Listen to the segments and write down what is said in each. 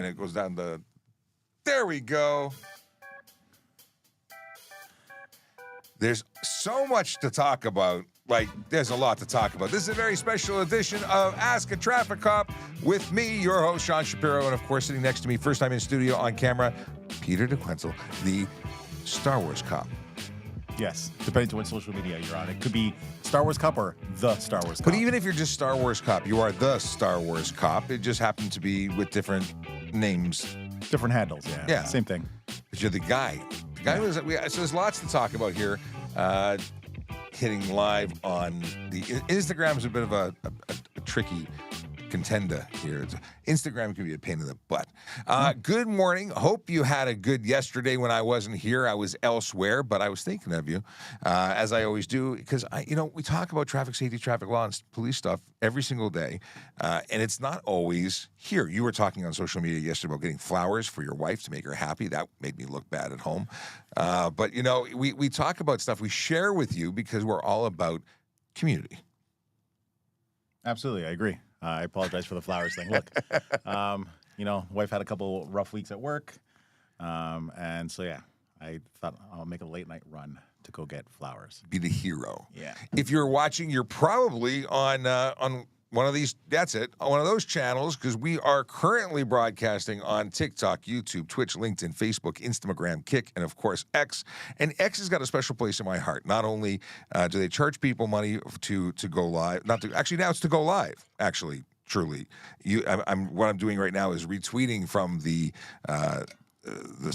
and it goes down the... There we go. There's so much to talk about. Like, there's a lot to talk about. This is a very special edition of Ask a Traffic Cop with me, your host, Sean Shapiro, and of course, sitting next to me, first time in studio on camera, Peter DeQuenzel, the Star Wars cop. Yes, depending on what social media you're on. It could be Star Wars Cop or the Star Wars Cop. But even if you're just Star Wars cop, you are the Star Wars cop. It just happened to be with different names. Different handles, yeah. Yeah. Same thing. But you're the guy. The guy was, so there's lots to talk about here. Hitting live on the Instagram is a bit of a tricky contender here. Instagram can be a pain in the butt. Good morning. Hope you had a good yesterday when I wasn't here. I was elsewhere, but I was thinking of you, as I always do, because we talk about traffic safety, traffic law, and police stuff every single day, and it's not always here. You were talking on social media yesterday about getting flowers for your wife to make her happy. That made me look bad at home. But we talk about stuff we share with you because we're all about community. Absolutely, I agree. I apologize for the flowers thing. Look, wife had a couple rough weeks at work, and so yeah, I thought I'll make a late night run to go get flowers. Be the hero. Yeah. If you're watching, you're probably on one of these. That's it. On one of those channels, because we are currently broadcasting on TikTok, YouTube, Twitch, LinkedIn, Facebook, Instagram, Kick, and of course X. And X has got a special place in my heart. Not only do they charge people money to go live, now it's to go live. Actually, truly, what I'm doing right now is retweeting from the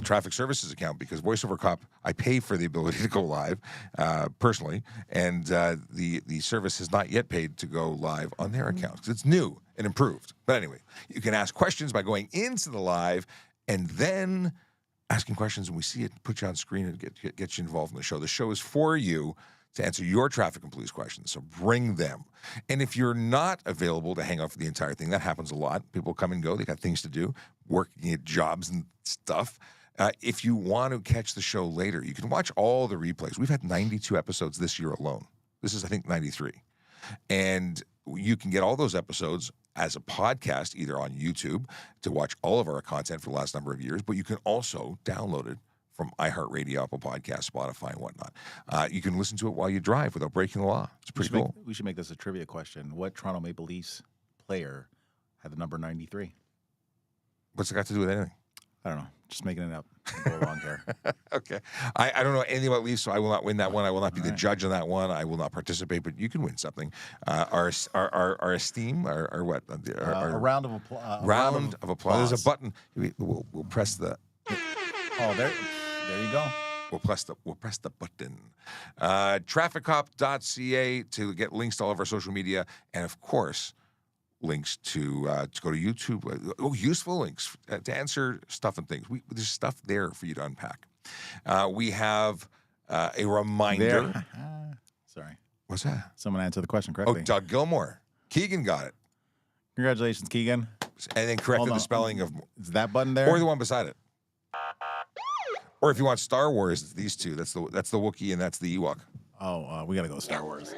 traffic services account, because VoiceOver Cop, I pay for the ability to go live personally, and the service has not yet paid to go live on their account because it's new and improved. But anyway, you can ask questions by going into the live and then asking questions, and we see it, put you on screen, and get you involved in the show. The show is for you to answer your traffic and police questions, so bring them. And if you're not available to hang out for the entire thing, that happens a lot. People come and go. They got things to do, working at jobs and stuff. If you want to catch the show later, you can watch all the replays. We've had 92 episodes this year alone. This is, I think, 93. And you can get all those episodes as a podcast, either on YouTube to watch all of our content for the last number of years, but you can also download it from iHeartRadio, Apple Podcasts, Spotify, and whatnot. You can listen to it while you drive without breaking the law. It's pretty cool. We should make this a trivia question. What Toronto Maple Leafs player had the number 93? What's it got to do with anything? I don't know. Just making it up. Go along here. Okay. I don't know anything about Leafs, so I will not win that one. I will not be the judge on that one. I will not participate, but you can win something. Our esteem, our what? A round of applause. Round of applause. There's a button. We'll press the... Oh, there you go. We'll press the button. TrafficCop.ca to get links to all of our social media, and of course, links to go to YouTube. Useful links to answer stuff and things. There's stuff there for you to unpack. We have a reminder. Sorry. What's that? Someone answered the question correctly. Oh, Doug Gilmore. Keegan got it. Congratulations, Keegan. And then corrected the spelling of... Is that button there? Or the one beside it. Or if you want Star Wars, it's these two. That's the Wookiee and that's the Ewok. Oh, we got to go Star Wars.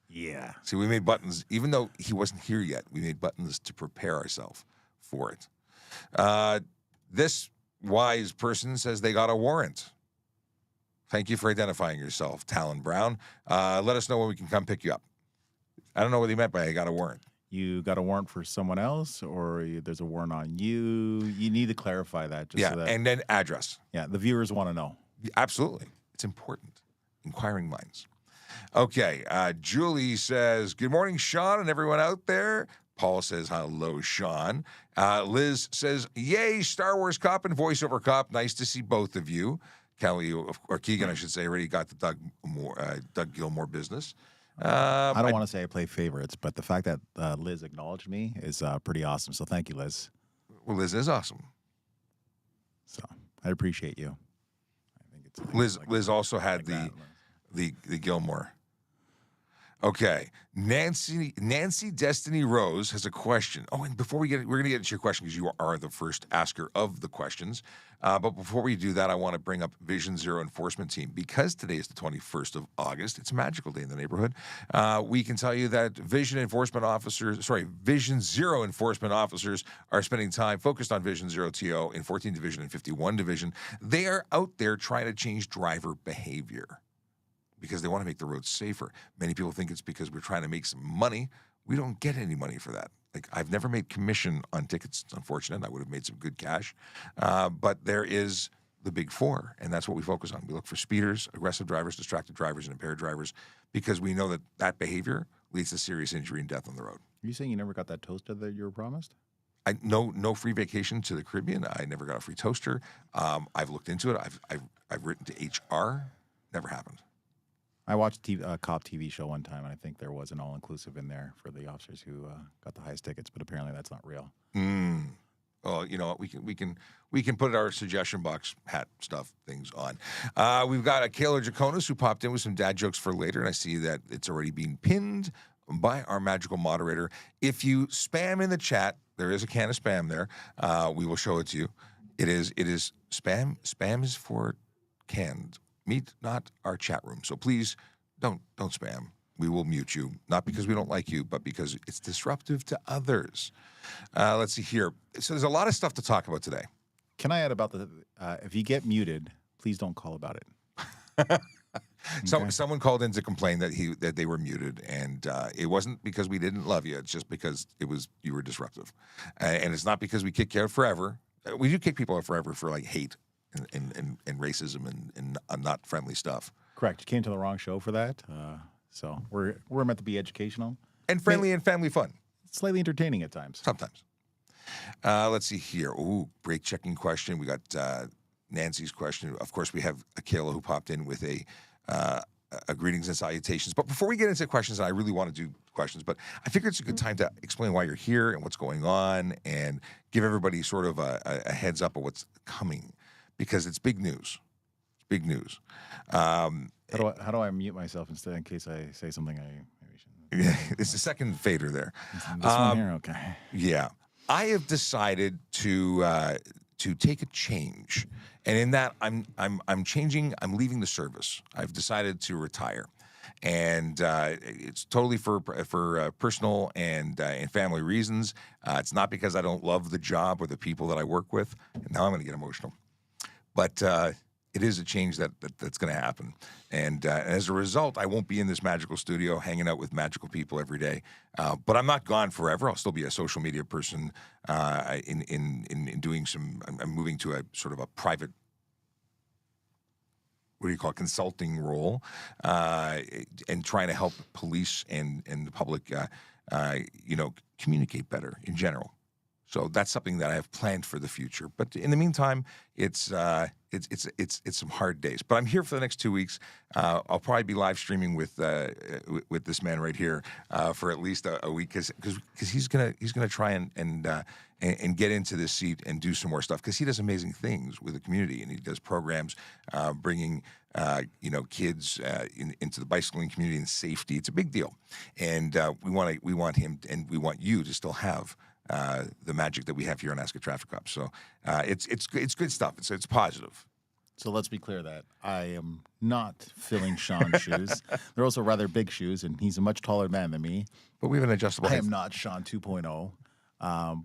Yeah. See, we made buttons, even though he wasn't here yet, we made buttons to prepare ourselves for it. This wise person says they got a warrant. Thank you for identifying yourself, Talon Brown. Let us know when we can come pick you up. I don't know what he meant by I got a warrant. You got a warrant for someone else, or there's a warrant on you? You need to clarify that. So that, and then address. Yeah, the viewers want to know. Absolutely. It's important. Inquiring minds. Okay, Julie says, good morning, Sean, and everyone out there. Paul says, hello, Sean. Liz says, yay, Star Wars Cop and VoiceOver Cop. Nice to see both of you. Kelly, or Keegan, I should say, already got the Doug Gilmore business. I don't want to say I play favorites, but the fact that Liz acknowledged me is pretty awesome. So thank you, Liz. Well, Liz is awesome. So I appreciate you. I think it's Liz also had the Gilmore. Okay, Nancy Destiny Rose has a question. Oh, and before we're going to get into your question because you are the first asker of the questions. But before we do that, I want to bring up Vision Zero Enforcement Team because today is the 21st of August. It's a magical day in the neighborhood. We can tell you that Vision Zero Enforcement Officers are spending time focused on Vision Zero TO in 14th Division and 51 Division. They are out there trying to change driver behavior, because they want to make the roads safer. Many people think it's because we're trying to make some money. We don't get any money for that. Like, I've never made commission on tickets. It's unfortunate. I would have made some good cash. But there is the big four, and that's what we focus on. We look for speeders, aggressive drivers, distracted drivers, and impaired drivers, because we know that that behavior leads to serious injury and death on the road. Are you saying you never got that toaster that you were promised? No free vacation to the Caribbean. I never got a free toaster. I've looked into it. I've written to HR. Never happened. I watched a cop TV show one time, and I think there was an all-inclusive in there for the officers who got the highest tickets, but apparently that's not real. Well, you know what? We can put our suggestion box hat stuff things on. We've got a Kayla Jaconis who popped in with some dad jokes for later, and I see that it's already being pinned by our magical moderator. If you spam in the chat, there is a can of spam there. We will show it to you. It is spam. Spam is for canned meat, not our chat room. So please don't spam. We will mute you, not because we don't like you, but because it's disruptive to others. Let's see here. So there's a lot of stuff to talk about today. Can I add about if you get muted, please don't call about it. Okay. Someone called in to complain that they were muted, and it wasn't because we didn't love you. It's just because you were disruptive, and it's not because we kick you out forever. We do kick people out forever for like hate and racism and not friendly stuff. Correct. You came to the wrong show for that. So we're meant to be educational and friendly and family fun. Slightly entertaining at times. Sometimes. Let's see here. Ooh, break checking question. We got Nancy's question. Of course, we have Akela who popped in with a greetings and salutations. But before we get into questions, and I really want to do questions, but I figure it's a good time to explain why you're here and what's going on and give everybody sort of a heads up of what's coming, because it's big news. It's big news. How do I mute myself instead in case I say something I maybe shouldn't? Yeah, it's the second fader there. This one here, okay. Yeah, I have decided to take a change, and in that I'm changing. I'm leaving the service. I've decided to retire, and it's totally for personal and family reasons. It's not because I don't love the job or the people that I work with. And now I'm going to get emotional, but it is a change that's going to happen. And as a result, I won't be in this magical studio hanging out with magical people every day. But I'm not gone forever. I'll still be a social media person in doing some. I'm moving to a sort of a private, what do you call it, consulting role, and trying to help police and the public, communicate better in general. So that's something that I have planned for the future. But in the meantime, it's some hard days. But I'm here for the next 2 weeks. I'll probably be live streaming with this man right here for at least a week, because he's gonna try and get into this seat and do some more stuff, because he does amazing things with the community, and he does programs bringing kids into the bicycling community and safety. It's a big deal, and we want him and we want you to still have the magic that we have here on Ask a Traffic Cop. So it's good stuff. It's positive. So let's be clear that I am not filling Sean's shoes. They're also rather big shoes, and he's a much taller man than me. But we have an adjustable. I am not Sean 2.0.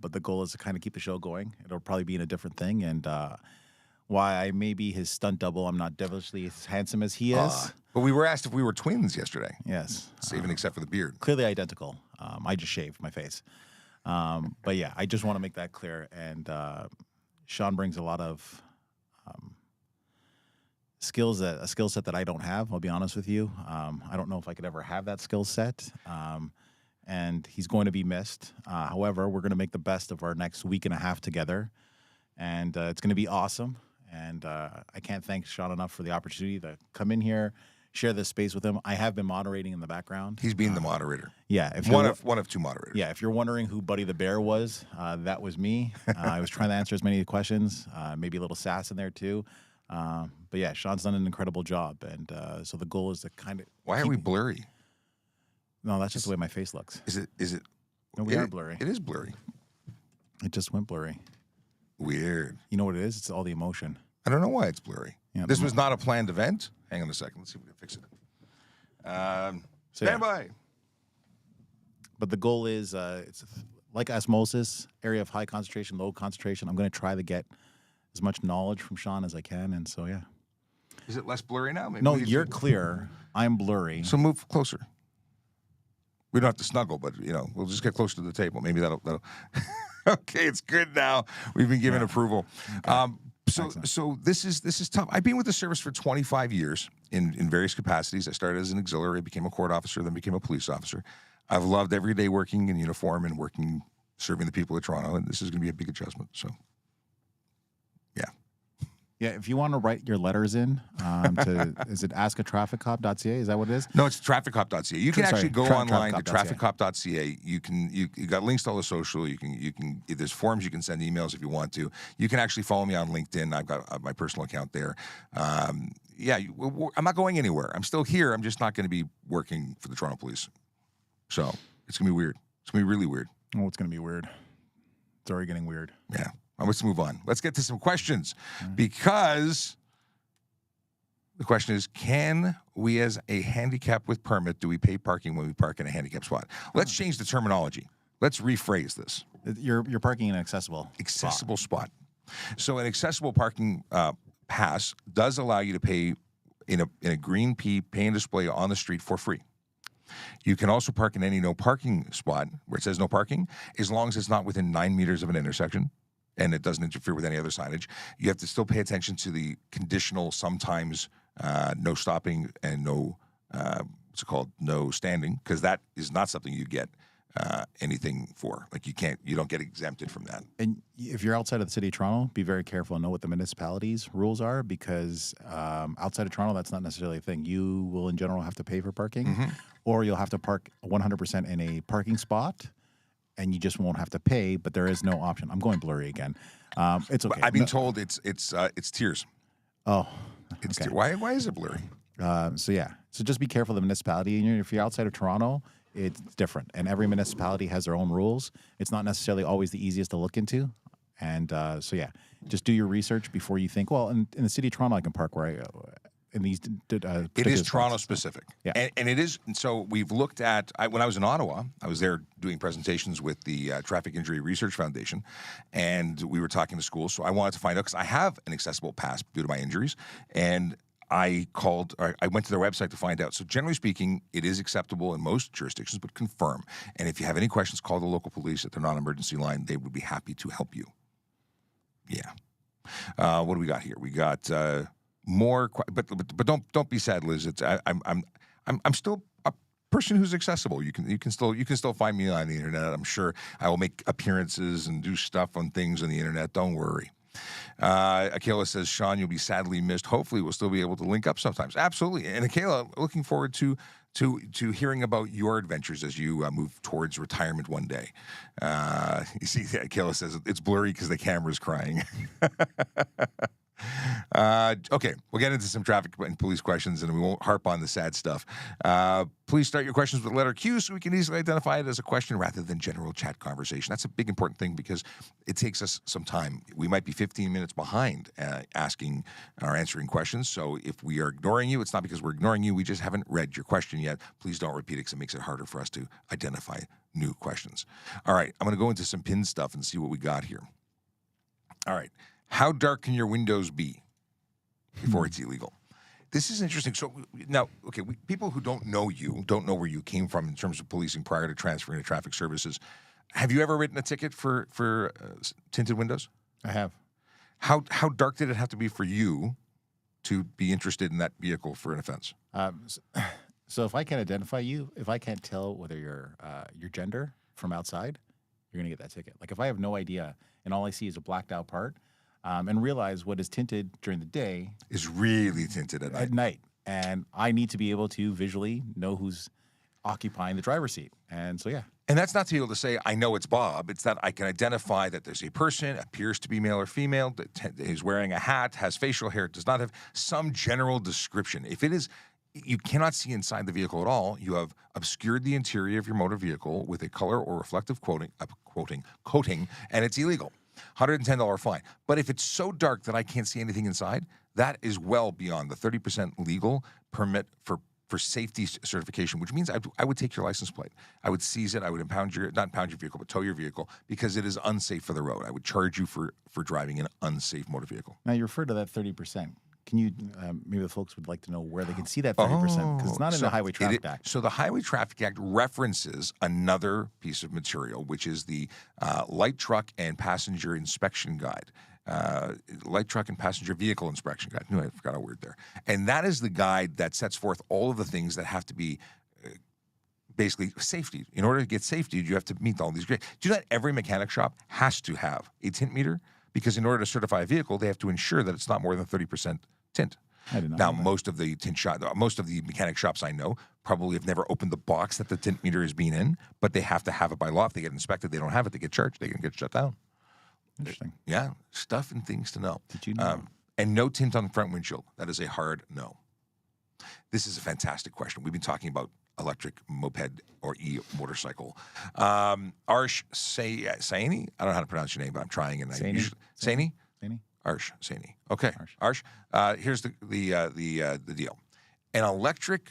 But the goal is to kind of keep the show going. It'll probably be in a different thing, and why I may be his stunt double, I'm not devilishly as handsome as he is. But we were asked if we were twins yesterday. Yes. Even except for the beard. Clearly identical. I just shaved my face. But yeah, I just want to make that clear. And Sean brings a lot of a skill set that I don't have. I'll be honest with you. I don't know if I could ever have that skill set. And he's going to be missed. However, we're going to make the best of our next week and a half together, and it's going to be awesome. And I can't thank Sean enough for the opportunity to come in here, share this space with him. I have been moderating in the background. He's being the moderator. Yeah. If one of two moderators. Yeah. If you're wondering who Buddy the Bear was, that was me. I was trying to answer as many questions, maybe a little sass in there too. But yeah, Sean's done an incredible job. And so the goal is to kind of... Why are we blurry? No, that's just the way my face looks. Is it? No, we are blurry. It is blurry. It just went blurry. Weird. You know what it is? It's all the emotion. I don't know why it's blurry. Yeah, This was not a planned event. Hang on a second. Let's see if we can fix it. Stand by. But the goal is, it's like osmosis, area of high concentration, low concentration. I'm going to try to get as much knowledge from Sean as I can. And so, yeah. Is it less blurry now? Maybe No, you're clear. I'm blurry. So move closer. We don't have to snuggle, but, we'll just get closer to the table. Maybe that'll Okay, it's good now. We've been given approval. Okay. So this is tough. I've been with the service for 25 years in various capacities. I started as an auxiliary, became a court officer, then became a police officer. I've loved every day working in uniform and serving the people of Toronto, and this is going to be a big adjustment. So, yeah. Yeah, if you want to write your letters in is it ASKaTrafficCop.ca? Is that what it is? No, it's TrafficCop.ca. You can actually go online to TrafficCop.ca. You got links to all the social. You can there's forms you can send emails if you want to. You can actually follow me on LinkedIn. I've got my personal account there. I'm not going anywhere. I'm still here. I'm just not going to be working for the Toronto Police. So it's going to be weird. It's going to be really weird. Oh, it's going to be weird. It's already getting weird. Yeah. Let's move on. Let's get to some questions because the question is, can we as a handicap with permit, do we pay parking when we park in a handicap spot? Let's change the terminology. Let's rephrase this. You're parking in an accessible spot. So an accessible parking pass does allow you to pay in a green P pay and display on the street for free. You can also park in any no parking spot where it says no parking, as long as it's not within 9 meters of an intersection and it doesn't interfere with any other signage. You have to still pay attention to the conditional, sometimes no stopping and no, no standing, because that is not something you get anything for. Like you don't get exempted from that. And if you're outside of the city of Toronto, be very careful and know what the municipality's rules are, because outside of Toronto, that's not necessarily a thing. You will in general have to pay for parking, or you'll have to park 100% in a parking spot, and you just won't have to pay, but there is no option. I'm going blurry again. It's okay. I've been told it's tiers. Oh, it's okay. Why is it blurry? So just be careful of the municipality. And if you're outside of Toronto, it's different, and every municipality has their own rules. It's not necessarily always the easiest to look into, and just do your research before you think. Well, in the city of Toronto, I can park where in these. It is Toronto specific, yeah, and it is. So we've looked at when I was in Ottawa. I was there doing presentations with the Traffic Injury Research Foundation, and we were talking to schools. So I wanted to find out, because I have an accessible pass due to my injuries, and I went to their website to find out. So generally speaking, it is acceptable in most jurisdictions, but confirm. And if you have any questions, call the local police at their non-emergency line. They would be happy to help you. Yeah. What do we got here? We got more, but don't be sad, Liz. I'm still a person who's accessible. You can still find me on the internet. I'm sure I will make appearances and do stuff on things on the internet. Don't worry. Akela says, Sean, you'll be sadly missed. Hopefully we'll still be able to link up sometimes. Absolutely. And Akela, looking forward to hearing about your adventures as you move towards retirement one day. You see, Akela says it's blurry because the camera's crying. Okay, we'll get into some traffic and police questions, and we won't harp on the sad stuff. Please start your questions with the letter Q so we can easily identify it as a question rather than general chat conversation. That's a big important thing because it takes us some time. We might be 15 minutes behind asking or answering questions, so if we are ignoring you, it's not because we're ignoring you. We just haven't read your question yet. Please don't repeat it because it makes it harder for us to identify new questions. All right, I'm going to go into some pin stuff and see what we got here. All right. How dark can your windows be before it's illegal? This is interesting. So now, okay, people who don't know you, don't know where you came from in terms of policing prior to transferring to traffic services. Have you ever written a ticket for tinted windows? I have. How dark did it have to be for you to be interested in that vehicle for an offense? So if I can't identify you, if I can't tell whether your gender from outside, you're going to get that ticket. Like if I have no idea and all I see is a blacked out part, and realize what is tinted during the day is really tinted at night. And I need to be able to visually know who's occupying the driver's seat. And so, yeah. And that's not to be able to say, I know it's Bob. It's that I can identify that there's a person, appears to be male or female, that is wearing a hat, has facial hair, does not have some general description. If it is you cannot see inside the vehicle at all. You have obscured the interior of your motor vehicle with a color or reflective coating, and it's illegal. $110 fine. But if it's so dark that I can't see anything inside, that is well beyond the 30% legal permit for safety certification, which means I would take your license plate. I would seize it. I would not impound your vehicle, but tow your vehicle because it is unsafe for the road. I would charge you for driving an unsafe motor vehicle. Now, you referred to that 30%. Can you, maybe the folks would like to know where they can see that 30%? Because it's not in the Highway Traffic Act. So the Highway Traffic Act references another piece of material, which is the Light Truck and Passenger Inspection Guide. Light Truck and Passenger Vehicle Inspection Guide. I forgot a word there. And that is the guide that sets forth all of the things that have to be basically safety. In order to get safety, you have to meet all these. Do you know that every mechanic shop has to have a tint meter? Because in order to certify a vehicle, they have to ensure that it's not more than 30% tint. I did not Now, know that. most of the mechanic shops I know probably have never opened the box that the tint meter is being in, but they have to have it by law. If they get inspected, they don't have it, they get charged, they can get shut down. Interesting. Yeah, stuff and things to know. Did you know? And no tint on the front windshield. That is a hard no. This is a fantastic question. We've been talking about electric moped or e-motorcycle. Arsh Saini, I don't know how to pronounce your name, but I'm trying. And Saini? Saini? Saini? Arsh Saini. Okay, Arsh. Here's the deal. An electric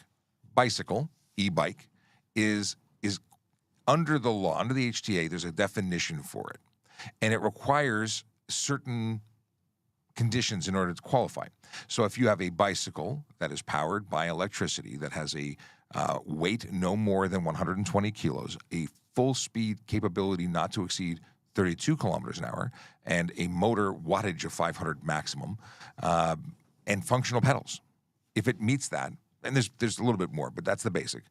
bicycle, e-bike, is under the law, under the HTA. There's a definition for it, and it requires certain conditions in order to qualify. So if you have a bicycle that is powered by electricity, that has a weight no more than 120 kilos, a full speed capability not to exceed 32 kilometers an hour, and a motor wattage of 500 maximum, and functional pedals. If it meets that, and there's a little bit more, but that's the basic.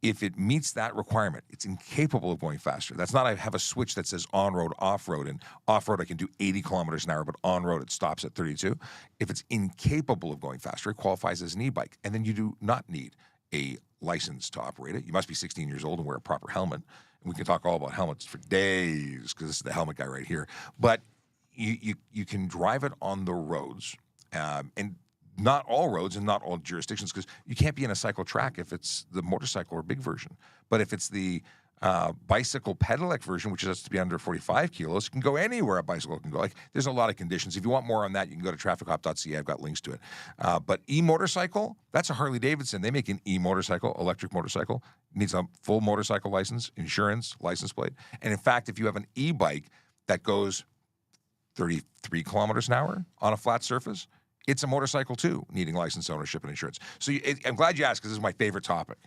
If it meets that requirement, it's incapable of going faster. That's not I have a switch that says on-road, off-road, and off-road I can do 80 kilometers an hour, but on-road it stops at 32. If it's incapable of going faster, it qualifies as an e-bike. And then you do not need a license to operate it. You must be 16 years old and wear a proper helmet. And we can talk all about helmets for days because this is the helmet guy right here. But you can drive it on the roads, and not all roads and not all jurisdictions, because you can't be in a cycle track if it's the motorcycle or big version. But if it's the bicycle pedelec version, which has to be under 45 kilos, it can go anywhere a bicycle can go. Like, there's a lot of conditions. If you want more on that, you can go to TrafficCop.ca. I've got links to it. But e-motorcycle, that's a Harley Davidson. They make an e-motorcycle, electric motorcycle. It needs a full motorcycle license, insurance, license plate. And in fact, if you have an e-bike that goes 33 kilometers an hour on a flat surface, it's a motorcycle too, needing license, ownership, and insurance. So I'm glad you asked, because this is my favorite topic.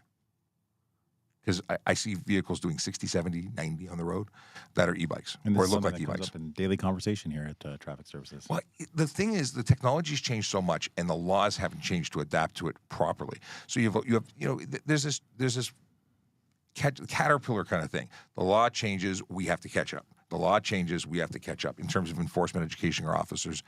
Because I see vehicles doing 60, 70, 90 on the road that are e-bikes or look like e-bikes. Comes up in daily conversation here at Traffic Services. Well, the thing is, the technology's changed so much, and the laws haven't changed to adapt to it properly. So you have there's this caterpillar kind of thing. The law changes, we have to catch up. The law changes, we have to catch up in terms of enforcement, educating our officers.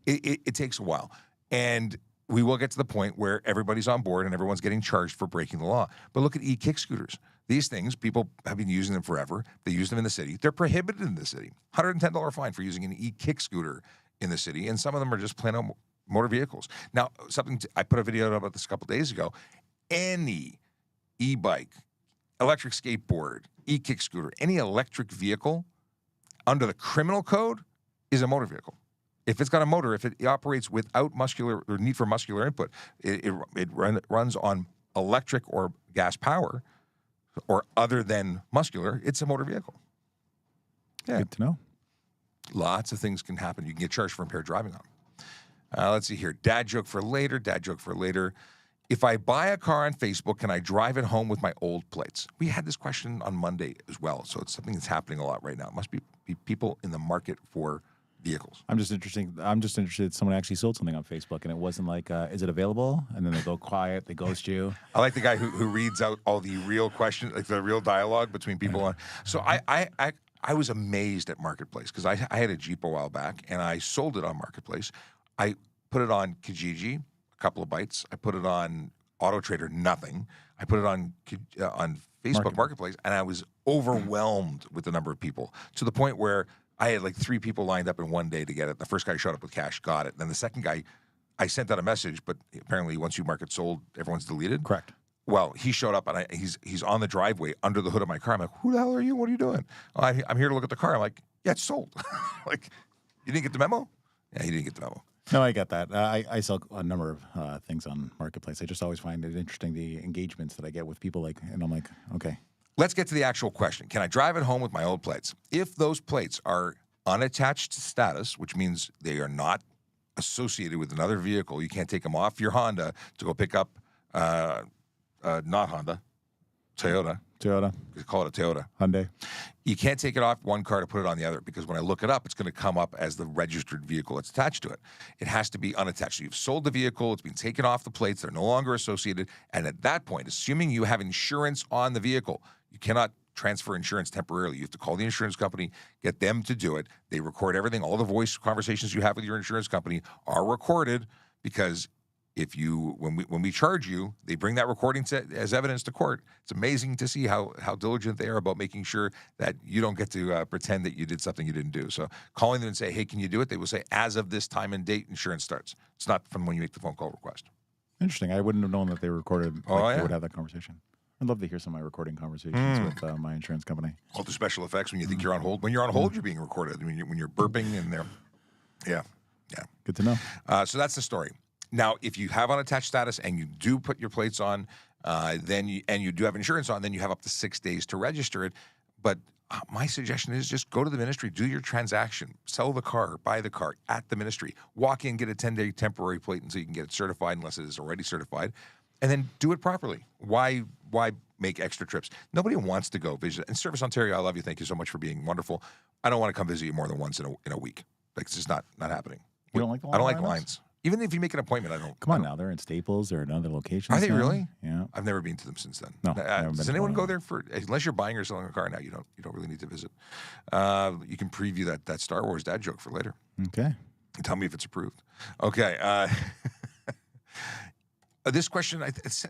It takes a while. And we will get to the point where everybody's on board and everyone's getting charged for breaking the law. But look at e-kick scooters. These things, people have been using them forever. They use them in the city. They're prohibited in the city. $110 fine for using an e-kick scooter in the city. And some of them are just plain old motor vehicles. Now, I put a video about this a couple days ago. Any e-bike, electric skateboard, e-kick scooter, any electric vehicle under the criminal code is a motor vehicle. If it's got a motor, if it operates without muscular or need for muscular input, it runs on electric or gas power or other than muscular, it's a motor vehicle. Yeah. Good to know. Lots of things can happen. You can get charged for impaired driving on them. Let's see here. Dad joke for later. If I buy a car on Facebook, can I drive it home with my old plates? We had this question on Monday as well, so it's something that's happening a lot right now. It must be people in the market for vehicles. I'm just interested. Someone actually sold something on Facebook, and it wasn't like, is it available? And then they go quiet, they ghost you. I like the guy who reads out all the real questions, like the real dialogue between people. So I was amazed at Marketplace, because I had a Jeep a while back, and I sold it on Marketplace. I put it on Kijiji, a couple of bites. I put it on Auto Trader, nothing. I put it on Facebook Marketplace, and I was overwhelmed with the number of people, to the point where I had like 3 people lined up in one day to get it. The first guy showed up with cash, got it. Then the second guy, I sent out a message, but apparently once you mark it sold, everyone's deleted. Correct. Well, he showed up, and he's on the driveway under the hood of my car. I'm like, who the hell are you? What are you doing? Oh, I'm here to look at the car. I'm like, yeah, it's sold. Like, you didn't get the memo? Yeah, he didn't get the memo. No, I get that. I sell a number of things on Marketplace. I just always find it interesting, the engagements that I get with people, and I'm like, okay. Let's get to the actual question. Can I drive it home with my old plates? If those plates are unattached status, which means they are not associated with another vehicle, you can't take them off your Honda to go pick up, not Honda, Toyota. We call it a Toyota. Hyundai. You can't take it off one car to put it on the other, because when I look it up, it's going to come up as the registered vehicle that's attached to it. It has to be unattached. So you've sold the vehicle, it's been taken off the plates, they're no longer associated, and at that point, assuming you have insurance on the vehicle, you cannot transfer insurance temporarily. You have to call the insurance company, get them to do it. They record everything. All the voice conversations you have with your insurance company are recorded, because when we charge you, they bring that recording as evidence to court. It's amazing to see how diligent they are about making sure that you don't get to pretend that you did something you didn't do. So calling them and say, hey, can you do it? They will say, as of this time and date, insurance starts. It's not from when you make the phone call request. Interesting. I wouldn't have known that they recorded. They would have that conversation. I'd love to hear some of my recording conversations with my insurance company. All the special effects when you think you're on hold. When you're on hold, you're being recorded. When you're burping and they're, yeah. Good to know. So that's the story. Now, if you have unattached status and you do put your plates on, and you do have insurance on, then you have up to 6 days to register it. But my suggestion is just go to the ministry, do your transaction, sell the car, buy the car at the ministry, walk in, get a 10-day temporary plate until you can get it certified, unless it is already certified, and then do it properly. Why make extra trips? Nobody wants to go visit. And Service Ontario, I love you. Thank you so much for being wonderful. I don't want to come visit you more than once in a week. Like, it's just not happening. You don't like the line? I don't like lines. Even if you make an appointment, I don't. Come on now, they're in Staples. They're in other locations. Are they now. really? Yeah. I've never been to them since then. No. Does anyone go there unless you're buying or selling a car now? You don't really need to visit. You can preview that Star Wars dad joke for later. Okay. And tell me if it's approved. Okay. This question,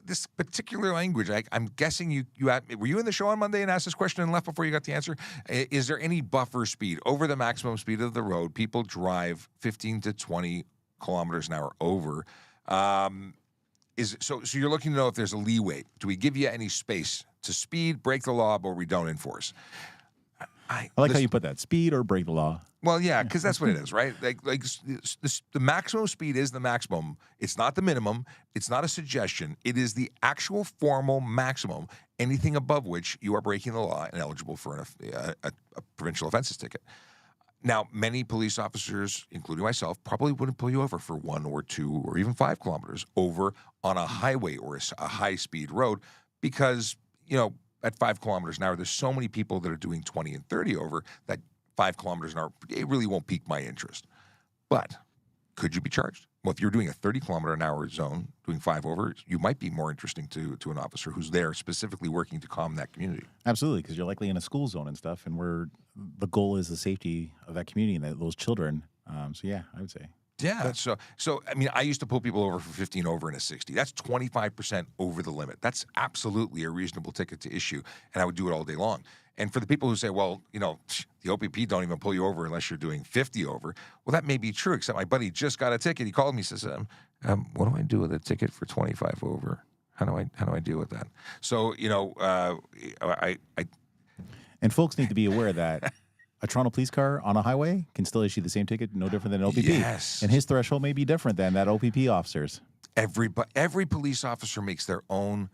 this particular language, I'm guessing were you in the show on Monday and asked this question and left before you got the answer? Is there any buffer speed over the maximum speed of the road? People drive 15 to 20 kilometers an hour over. So you're looking to know if there's a leeway. Do we give you any space to speed, break the law, but we don't enforce? I like how you put that, speed or break the law. Well, yeah, because that's what it is, right? Like the maximum speed is the maximum. It's not the minimum. It's not a suggestion. It is the actual formal maximum, anything above which you are breaking the law and eligible for a provincial offenses ticket. Now, many police officers, including myself, probably wouldn't pull you over for 1 or 2 or even 5 kilometers over on a highway or a high-speed road, because, at 5 kilometers an hour, there's so many people that are doing 20 and 30 over that 5 kilometers an hour, it really won't pique my interest. But could you be charged? Well, if you're doing a 30 kilometer an hour zone, doing 5 over, you might be more interesting to an officer who's there specifically working to calm that community. Absolutely, because you're likely in a school zone and stuff, and the goal is the safety of that community and those children. So yeah, I would say. Yeah. So I mean, I used to pull people over for 15 over in a 60. That's 25% over the limit. That's absolutely a reasonable ticket to issue, and I would do it all day long. And for the people who say, well, the OPP don't even pull you over unless you're doing 50 over. Well, that may be true, except my buddy just got a ticket. He called me, says, what do I do with a ticket for 25 over? How do I deal with that? So, And folks need to be aware that a Toronto police car on a highway can still issue the same ticket, no different than an OPP. Yes. And his threshold may be different than that OPP officer's. Every police officer makes their own,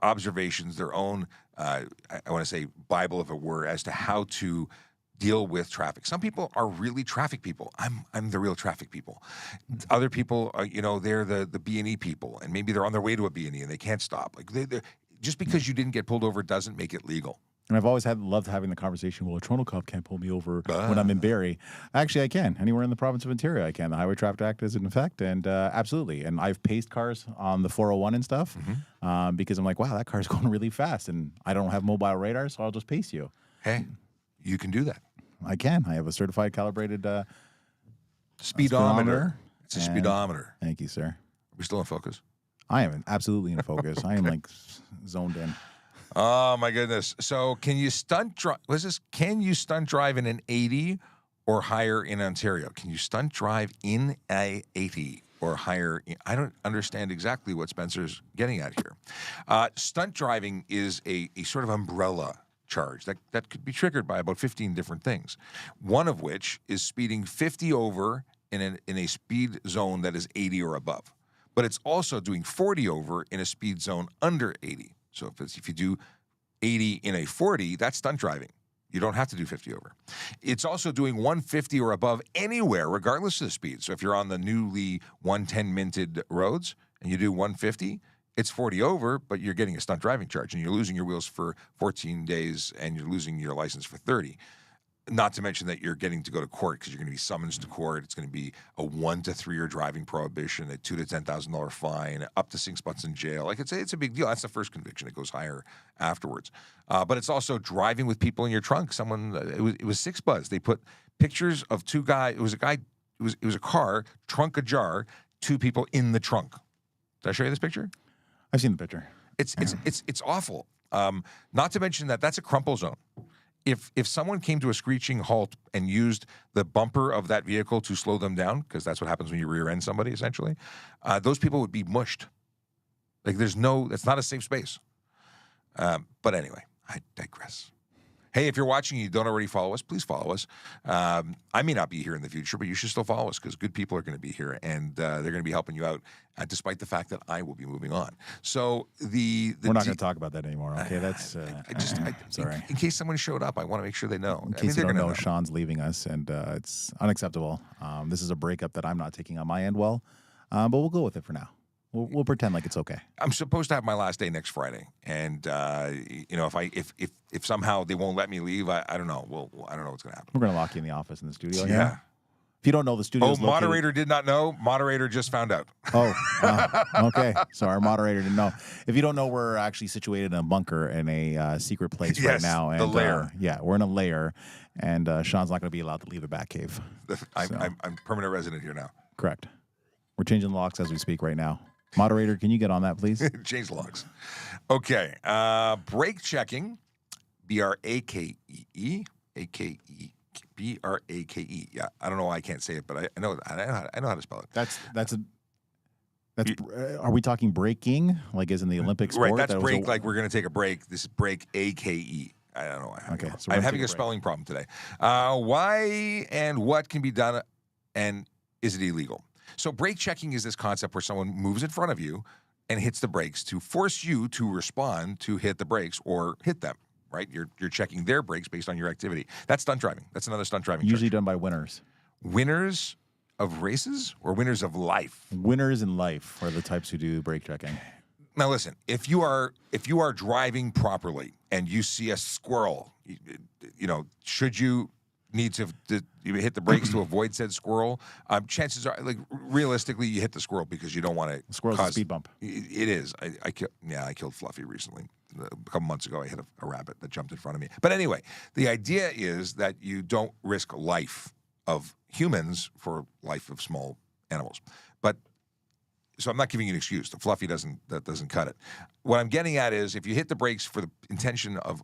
observations, their own, I want to say Bible, if it were, as to how to deal with traffic. Some people are really traffic people. I'm the real traffic people. Other people are, they're the B&E people, and maybe they're on their way to a B&E and they can't stop. Like they're just because you didn't get pulled over doesn't make it legal. And I've always loved having the conversation, well, a Toronto cop can't pull me over when I'm in Barrie. Actually, I can. Anywhere in the province of Ontario, I can. The Highway Traffic Act is in effect, and absolutely. And I've paced cars on the 401 and stuff because I'm like, wow, that car's going really fast, and I don't have mobile radar, so I'll just pace you. Hey, you can do that. I can. I have a certified calibrated speedometer. It's a speedometer. Thank you, sir. Are we still in focus? I am absolutely in focus. I am like zoned in. Oh my goodness! So, can you stunt drive? Can you stunt drive in an 80 or higher in Ontario? Can you stunt drive in a 80 or higher? I don't understand exactly what Spencer's getting at here. Stunt driving is a sort of umbrella charge that could be triggered by about 15 different things. One of which is speeding 50 over in a speed zone that is 80 or above. But it's also doing 40 over in a speed zone under 80. So if you do 80 in a 40, that's stunt driving. You don't have to do 50 over. It's also doing 150 or above anywhere, regardless of the speed. So if you're on the newly 110 minted roads and you do 150, it's 40 over, but you're getting a stunt driving charge, and you're losing your wheels for 14 days, and you're losing your license for 30. Not to mention that you're getting to go to court because you're going to be summoned to court. It's going to be a 1 to 3 year driving prohibition, a $2,000 to $10,000 fine, up to 6 months in jail. Like it's a big deal. That's the first conviction. It goes higher afterwards. But it's also driving with people in your trunk. It was Six Buzz. They put pictures of two guys. It was a car, trunk ajar, 2 people in the trunk. Did I show you this picture? I've seen the picture. It's awful. Not to mention that's a crumple zone. If someone came to a screeching halt and used the bumper of that vehicle to slow them down, because that's what happens when you rear end somebody, essentially, those people would be mushed. Like it's not a safe space. But anyway, I digress. Hey, if you're watching and you don't already follow us, please follow us. I may not be here in the future, but you should still follow us because good people are going to be here, and they're going to be helping you out, despite the fact that I will be moving on. So we're not going to talk about that anymore. Okay, that's sorry. In case someone showed up, I want to make sure they know. In case you don't know, Sean's leaving us, and it's unacceptable. This is a breakup that I'm not taking on my end well, but we'll go with it for now. We'll pretend like it's okay. I'm supposed to have my last day next Friday, and if somehow they won't let me leave, I don't know. Well, I don't know what's going to happen. We're going to lock you in the office in the studio. Yeah. If you don't know, the studio is located... moderator did not know. Moderator just found out. Okay. So our moderator didn't know. If you don't know, we're actually situated in a bunker in a secret place right now. And, the lair. We're in a lair, and Sean's not going to be allowed to leave the Batcave. I'm permanent resident here now. Correct. We're changing the locks as we speak right now. Moderator, can you get on that, please? Change locks. Okay. Brake checking. BRAKE. BRAKE. Yeah, I don't know why I can't say it, but I know how to spell it. Are we talking braking, like as in the Olympic sport? Right, that's break, like we're going to take a break. This is break, AKE. I don't know why. Okay, so I'm having a spelling problem today. Why and what can be done, and is it illegal? So brake checking is this concept where someone moves in front of you and hits the brakes to force you to respond to hit the brakes or hit them, right? You're checking their brakes based on your activity. That's stunt driving. That's another stunt driving usually charge. Done by winners. Winners of races or winners of life? Winners in life are the types who do brake checking. Now listen, if you are driving properly and you see a squirrel, should you need to hit the brakes to avoid said squirrel? Chances are, like realistically, you hit the squirrel because you don't want to. Squirrel's a speed bump. It is. I killed Fluffy recently. A couple months ago, I hit a rabbit that jumped in front of me. But anyway, the idea is that you don't risk life of humans for life of small animals. But so I'm not giving you an excuse. The Fluffy doesn't cut it. What I'm getting at is if you hit the brakes for the intention of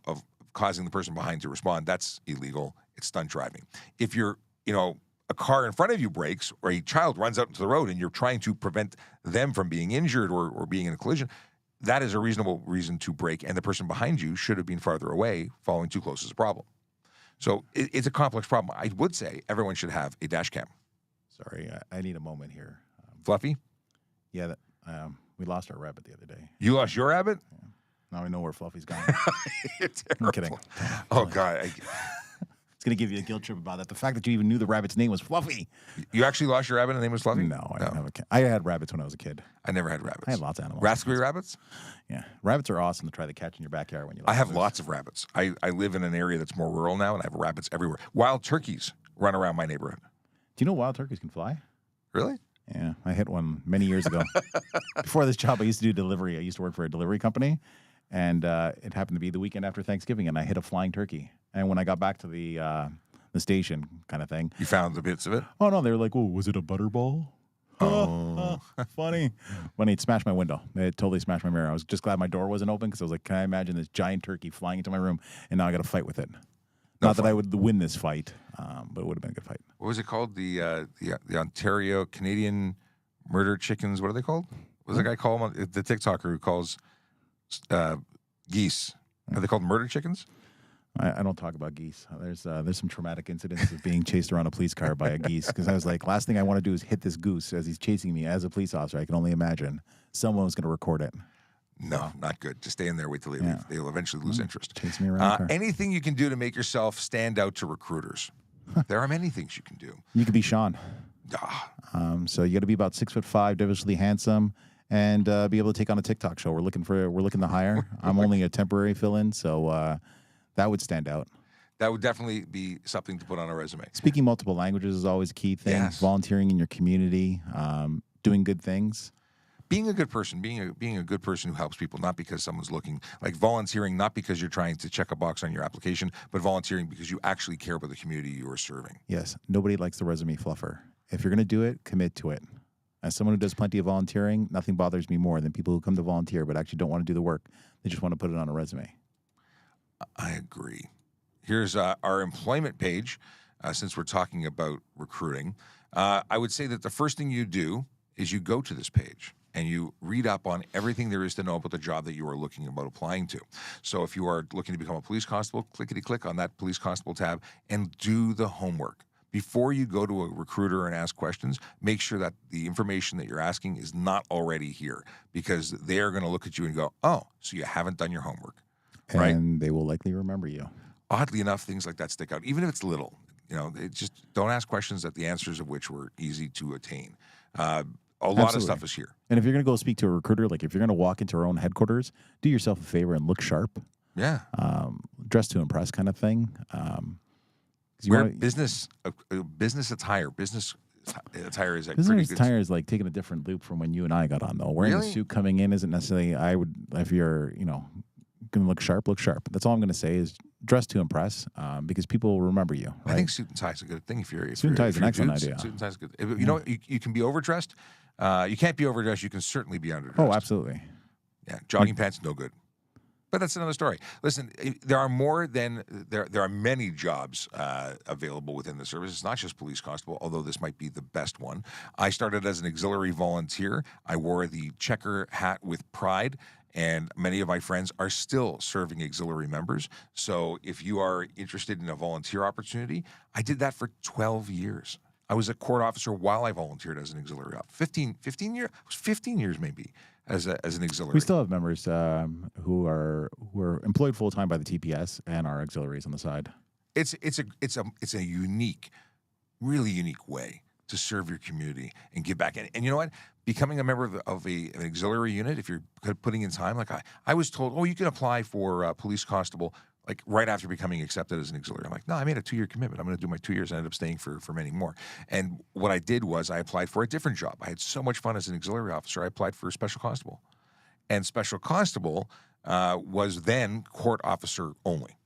causing the person behind to respond, that's illegal. It's stunt driving. If you're, a car in front of you brakes or a child runs out into the road and you're trying to prevent them from being injured or being in a collision, that is a reasonable reason to brake, and the person behind you should have been farther away. Following too close is a problem. So it's a complex problem. I would say everyone should have a dash cam. Sorry, I need a moment here. Fluffy? Yeah, we lost our rabbit the other day. You lost your rabbit? Yeah. Now I know where Fluffy's gone. I'm kidding. Oh, God. It's going to give you a guilt trip about that. The fact that you even knew the rabbit's name was Fluffy. You actually lost your rabbit and the name was Fluffy? No, I didn't have a cat. I had rabbits when I was a kid. I never had rabbits. I had lots of animals. Raspberry rabbits? Yeah. Rabbits are awesome to try to catch in your backyard when you I have lots of rabbits. I live in an area that's more rural now, and I have rabbits everywhere. Wild turkeys run around my neighborhood. Do you know wild turkeys can fly? Really? Yeah. I hit one many years ago. Before this job, I used to do delivery. I used to work for a delivery company, and it happened to be the weekend after Thanksgiving, and I hit a flying turkey. And when I got back to the station kind of thing. You found the bits of it? Oh, no. They were like, oh, was it a butterball? Oh. Funny. When it smashed my window. It totally smashed my mirror. I was just glad my door wasn't open because I was like, can I imagine this giant turkey flying into my room, and now I got to fight with it? Not that I would win this fight. but it would have been a good fight. What was it called? The Ontario Canadian Murder Chickens. What are they called? What does the guy call them? The TikToker who calls geese. Are they called murder chickens? I don't talk about geese. There's some traumatic incidents of being chased around a police car by a geese, because I was like, last thing I want to do is hit this goose as he's chasing me as a police officer. I can only imagine someone was going to record it. No, not good. Just stay in there, wait till they leave. They will eventually lose interest. Chase me around the car. Anything you can do to make yourself stand out to recruiters. There are many things you can do. You could be Sean. So you got to be about 6'5", devilishly handsome, and be able to take on a TikTok show. We're looking to hire. I'm only a temporary fill-in, so that would stand out. That would definitely be something to put on a resume. Speaking multiple languages is always a key thing. Yes. Volunteering in your community, doing good things. Being a good person, being a good person who helps people, not because someone's looking, like volunteering, not because you're trying to check a box on your application, but volunteering because you actually care about the community you are serving. Yes, nobody likes the resume fluffer. If you're going to do it, commit to it. As someone who does plenty of volunteering, nothing bothers me more than people who come to volunteer but actually don't want to do the work. They just want to put it on a resume. I agree. Here's our employment page, since we're talking about recruiting. I would say that the first thing you do is you go to this page and you read up on everything there is to know about the job that you are looking about applying to. So if you are looking to become a police constable, clickety-click on that police constable tab and do the homework. Before you go to a recruiter and ask questions, make sure that the information that you're asking is not already here, because they are going to look at you and go, oh, so you haven't done your homework. Right? And they will likely remember you. Oddly enough, things like that stick out, even if it's little. You know, just don't ask questions that the answers of which were easy to attain. A lot of stuff is here. And if you're going to go speak to a recruiter, like if you're going to walk into our own headquarters, do yourself a favor and look sharp. Yeah. Dress to impress kind of thing. Wear business attire. Business attire is pretty good. Business attire is like taking a different loop from when you and I got on, though. Wearing a suit coming in isn't necessarily, if you're, going to look sharp, look sharp. That's all I'm going to say is dress to impress, because people will remember you. Right? I think suit and tie is a good thing. Suit and tie is an excellent idea. Suit and tie is good. You can be overdressed. You can't be overdressed. You can certainly be underdressed. Oh, absolutely. Yeah, jogging pants, no good. But that's another story. Listen, there are many jobs available within the service. It's not just police constable, although this might be the best one. I started as an auxiliary volunteer. I wore the checker hat with pride, and many of my friends are still serving auxiliary members. So if you are interested in a volunteer opportunity, I did that for 12 years. I was a court officer while I volunteered as an auxiliary officer. 15 years? It was 15 years maybe. As an auxiliary. We still have members who are employed full time by the TPS and are auxiliaries on the side. It's a unique, really unique way to serve your community and give back. And you know what? Becoming a member of an auxiliary unit, if you're putting in time, like I was told, oh, you can apply for police constable like right after becoming accepted as an auxiliary. I'm like, no, I made a 2-year commitment. I'm going to do my 2 years. I ended up staying for many more. And what I did was I applied for a different job. I had so much fun as an auxiliary officer. I applied for special constable. And special constable was then court officer only.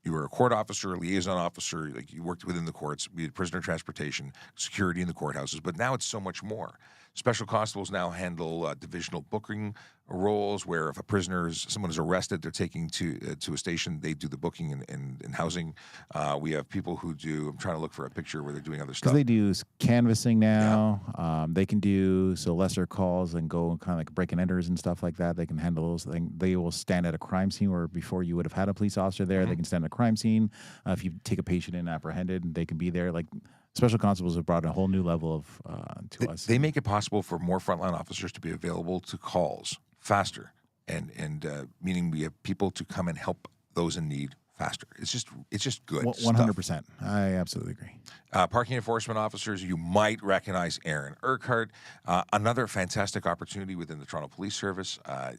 You were a court officer, liaison officer, like you worked within the courts. We had prisoner transportation, security in the courthouses, but now it's so much more. Special constables now handle divisional booking roles, where if someone is arrested, they're taking to a station, they do the booking and housing. We have people who do, I'm trying to look for a picture where they're doing other stuff. Because they do canvassing now. Yeah. They can do lesser calls and go kind of like break and enters and stuff like that. They can handle those things. They will stand at a crime scene where before you would have had a police officer there. Mm-hmm. They can stand at a crime scene. If you take a patient in apprehended, they can be there. Like special constables have brought a whole new level to us. They make it possible for more frontline officers to be available to calls faster, and meaning we have people to come and help those in need faster. It's just good. 100%. I absolutely agree. Parking enforcement officers, you might recognize Aaron Urquhart. Another fantastic opportunity within the Toronto Police Service. I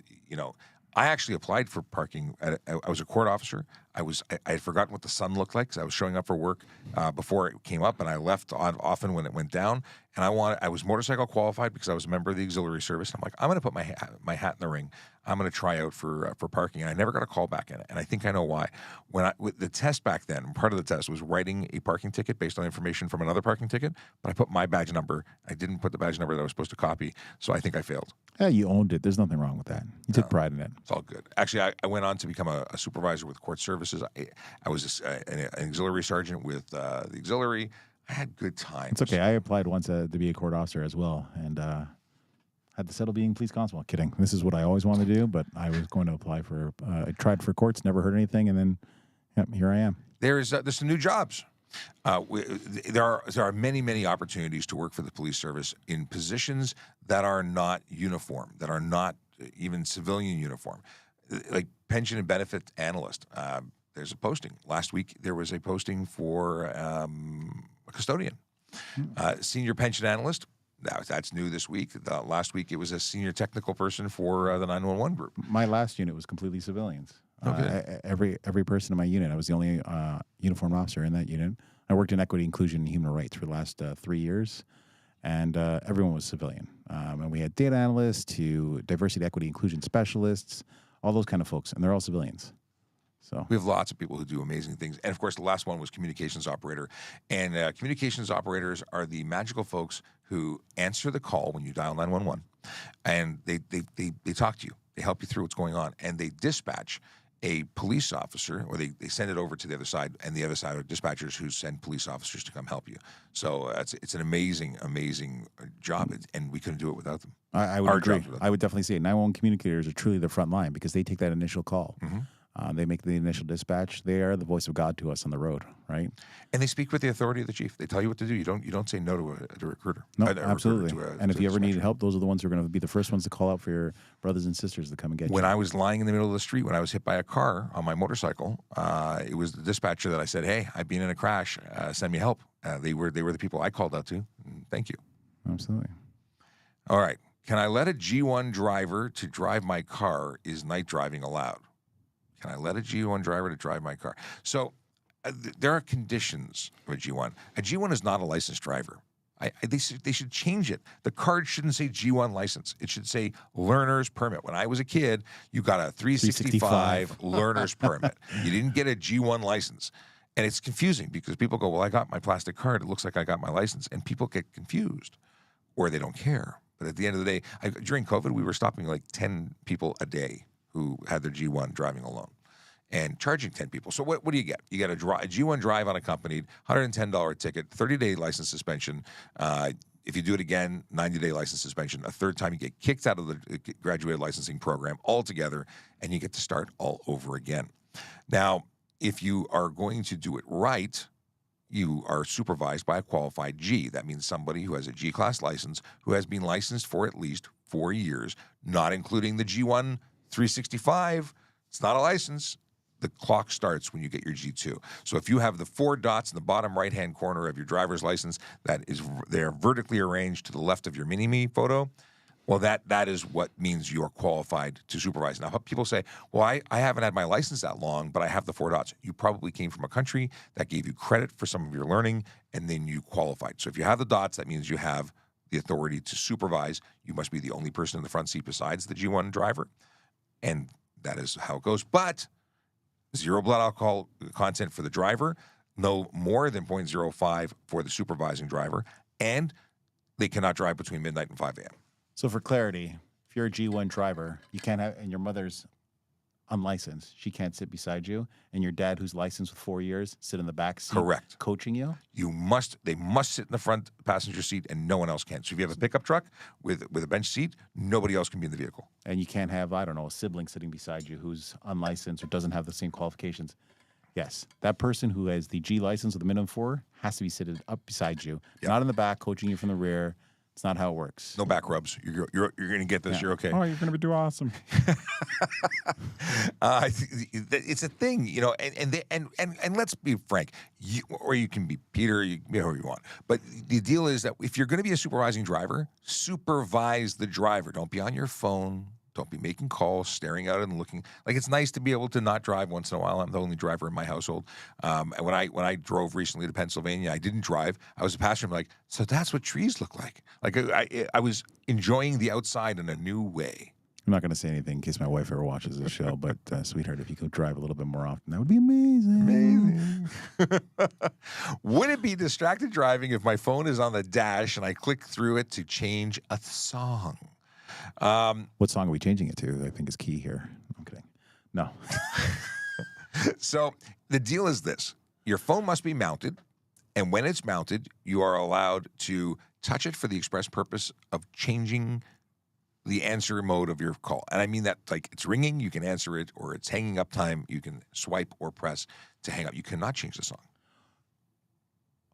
actually applied for parking. I was a court officer. I had forgotten what the sun looked like because I was showing up for work before it came up, and I left often when it went down. And I was motorcycle qualified because I was a member of the auxiliary service. I'm like, I'm going to put my hat in the ring. I'm going to try out for parking, and I never got a call back in it. And I think I know why. With the test back then, part of the test was writing a parking ticket based on information from another parking ticket, but I put my badge number. I didn't put the badge number that I was supposed to copy, so I think I failed. Yeah, you owned it. There's nothing wrong with that. You took pride in it. It's all good. Actually, I went on to become a supervisor with court services services. I was an auxiliary sergeant with the auxiliary. I had good times. It's okay. I applied once to be a court officer as well, and had to settle being police constable. Kidding. This is what I always wanted to do, but I was going to apply for. I tried for courts, never heard anything, and then, yep, here I am. There's some new jobs. There are many opportunities to work for the police service in positions that are not uniform, that are not even civilian uniform, like pension and benefit analyst. There's a posting. Last week there was a posting for a custodian, senior pension analyst. That's new this week. Last week it was a senior technical person for the 911 group. My last unit was completely civilians. Okay. Every person in my unit, I was the only uniformed officer in that unit. I worked in equity, inclusion, and human rights for the last 3 years, and everyone was civilian. And we had data analysts to diversity, equity, inclusion specialists, all those kind of folks, and they're all civilians. So we have lots of people who do amazing things. And, of course, the last one was communications operator. And communications operators are the magical folks who answer the call when you dial 911, and they talk to you. They help you through what's going on, and they dispatch a police officer, or they send it over to the other side, and the other side are dispatchers who send police officers to come help you. So it's an amazing job, and we couldn't do it without them. I would agree. I would definitely say 911 communicators are truly the front line because they take that initial call. Mm-hmm. They make the initial dispatch. They are the voice of God to us on the road, right? And they speak with the authority of the chief. They tell you what to do. You don't say no to a recruiter. No, absolutely. And if you ever need help, those are the ones who are going to be the first ones to call out for your brothers and sisters to come and get you. When I was lying in the middle of the street, when I was hit by a car on my motorcycle, it was the dispatcher that I said, "Hey, I've been in a crash. Send me help." They were the people I called out to. Thank you. Absolutely. All right. Can I let a G1 driver to drive my car? Is night driving allowed? Can I let a G1 driver to drive my car? So there are conditions of a G1. A G1 is not a licensed driver. They should change it. The card shouldn't say G1 license. It should say learner's permit. When I was a kid, you got a 365 learner's permit. You didn't get a G1 license. And it's confusing because people go, well, I got my plastic card. It looks like I got my license. And people get confused or they don't care. But at the end of the day, during COVID, we were stopping like 10 people a day who had their G1 driving alone and charging 10 people. So what do you get? You get a G1 drive unaccompanied, $110 ticket, 30-day license suspension. If you do it again, 90-day license suspension. A third time, you get kicked out of the graduated licensing program altogether, and you get to start all over again. Now, if you are going to do it right, you are supervised by a qualified G. That means somebody who has a G-class license, who has been licensed for at least 4 years, not including the G1 365. It's not a license. The clock starts when you get your G2. So if you have the 4 dots in the bottom right-hand corner of your driver's license, they're vertically arranged to the left of your mini-me photo, well, that is what means you're qualified to supervise. Now, people say, well, I haven't had my license that long, but I have the 4 dots. You probably came from a country that gave you credit for some of your learning, and then you qualified. So if you have the dots, that means you have the authority to supervise. You must be the only person in the front seat besides the G1 driver. And that is how it goes. But 0 blood alcohol content for the driver, no more than 0.05 for the supervising driver, and they cannot drive between midnight and 5 a.m. So for clarity, if you're a G1 driver, you can't have, and your mother's unlicensed, she can't sit beside you, and your dad, who's licensed with 4 years, sit in the back seat. Correct. Coaching you. They must sit in the front passenger seat, and no one else can. So if you have a pickup truck with a bench seat, nobody else can be in the vehicle. And you can't have, I don't know, a sibling sitting beside you who's unlicensed or doesn't have the same qualifications. Yes, that person who has the G license with the minimum 4 has to be seated up beside you, not in the back, coaching you from the rear. It's not how it works. No back rubs. You're going to get this. Yeah. You're okay. Oh, you're going to do awesome. It's a thing, you know. And let's be frank. Or you can be Peter. You can be whoever you want. But the deal is that if you're going to be a supervising driver, supervise the driver. Don't be on your phone. Don't be making calls, staring out and looking. Like, it's nice to be able to not drive once in a while. I'm the only driver in my household. And when I drove recently to Pennsylvania, I didn't drive. I was a passenger. I'm like, so that's what trees look like. Like, I was enjoying the outside in a new way. I'm not going to say anything in case my wife ever watches this show, but sweetheart, if you could drive a little bit more often, that would be amazing. Would it be distracted driving if my phone is on the dash and I click through it to change a song? What song are we changing it to? I think is key here. I'm kidding. No. So the deal is this. Your phone must be mounted, and when it's mounted, you are allowed to touch it for the express purpose of changing the answer mode of your call. And I mean that like it's ringing, you can answer it, or it's hanging up time, you can swipe or press to hang up. You cannot change the song.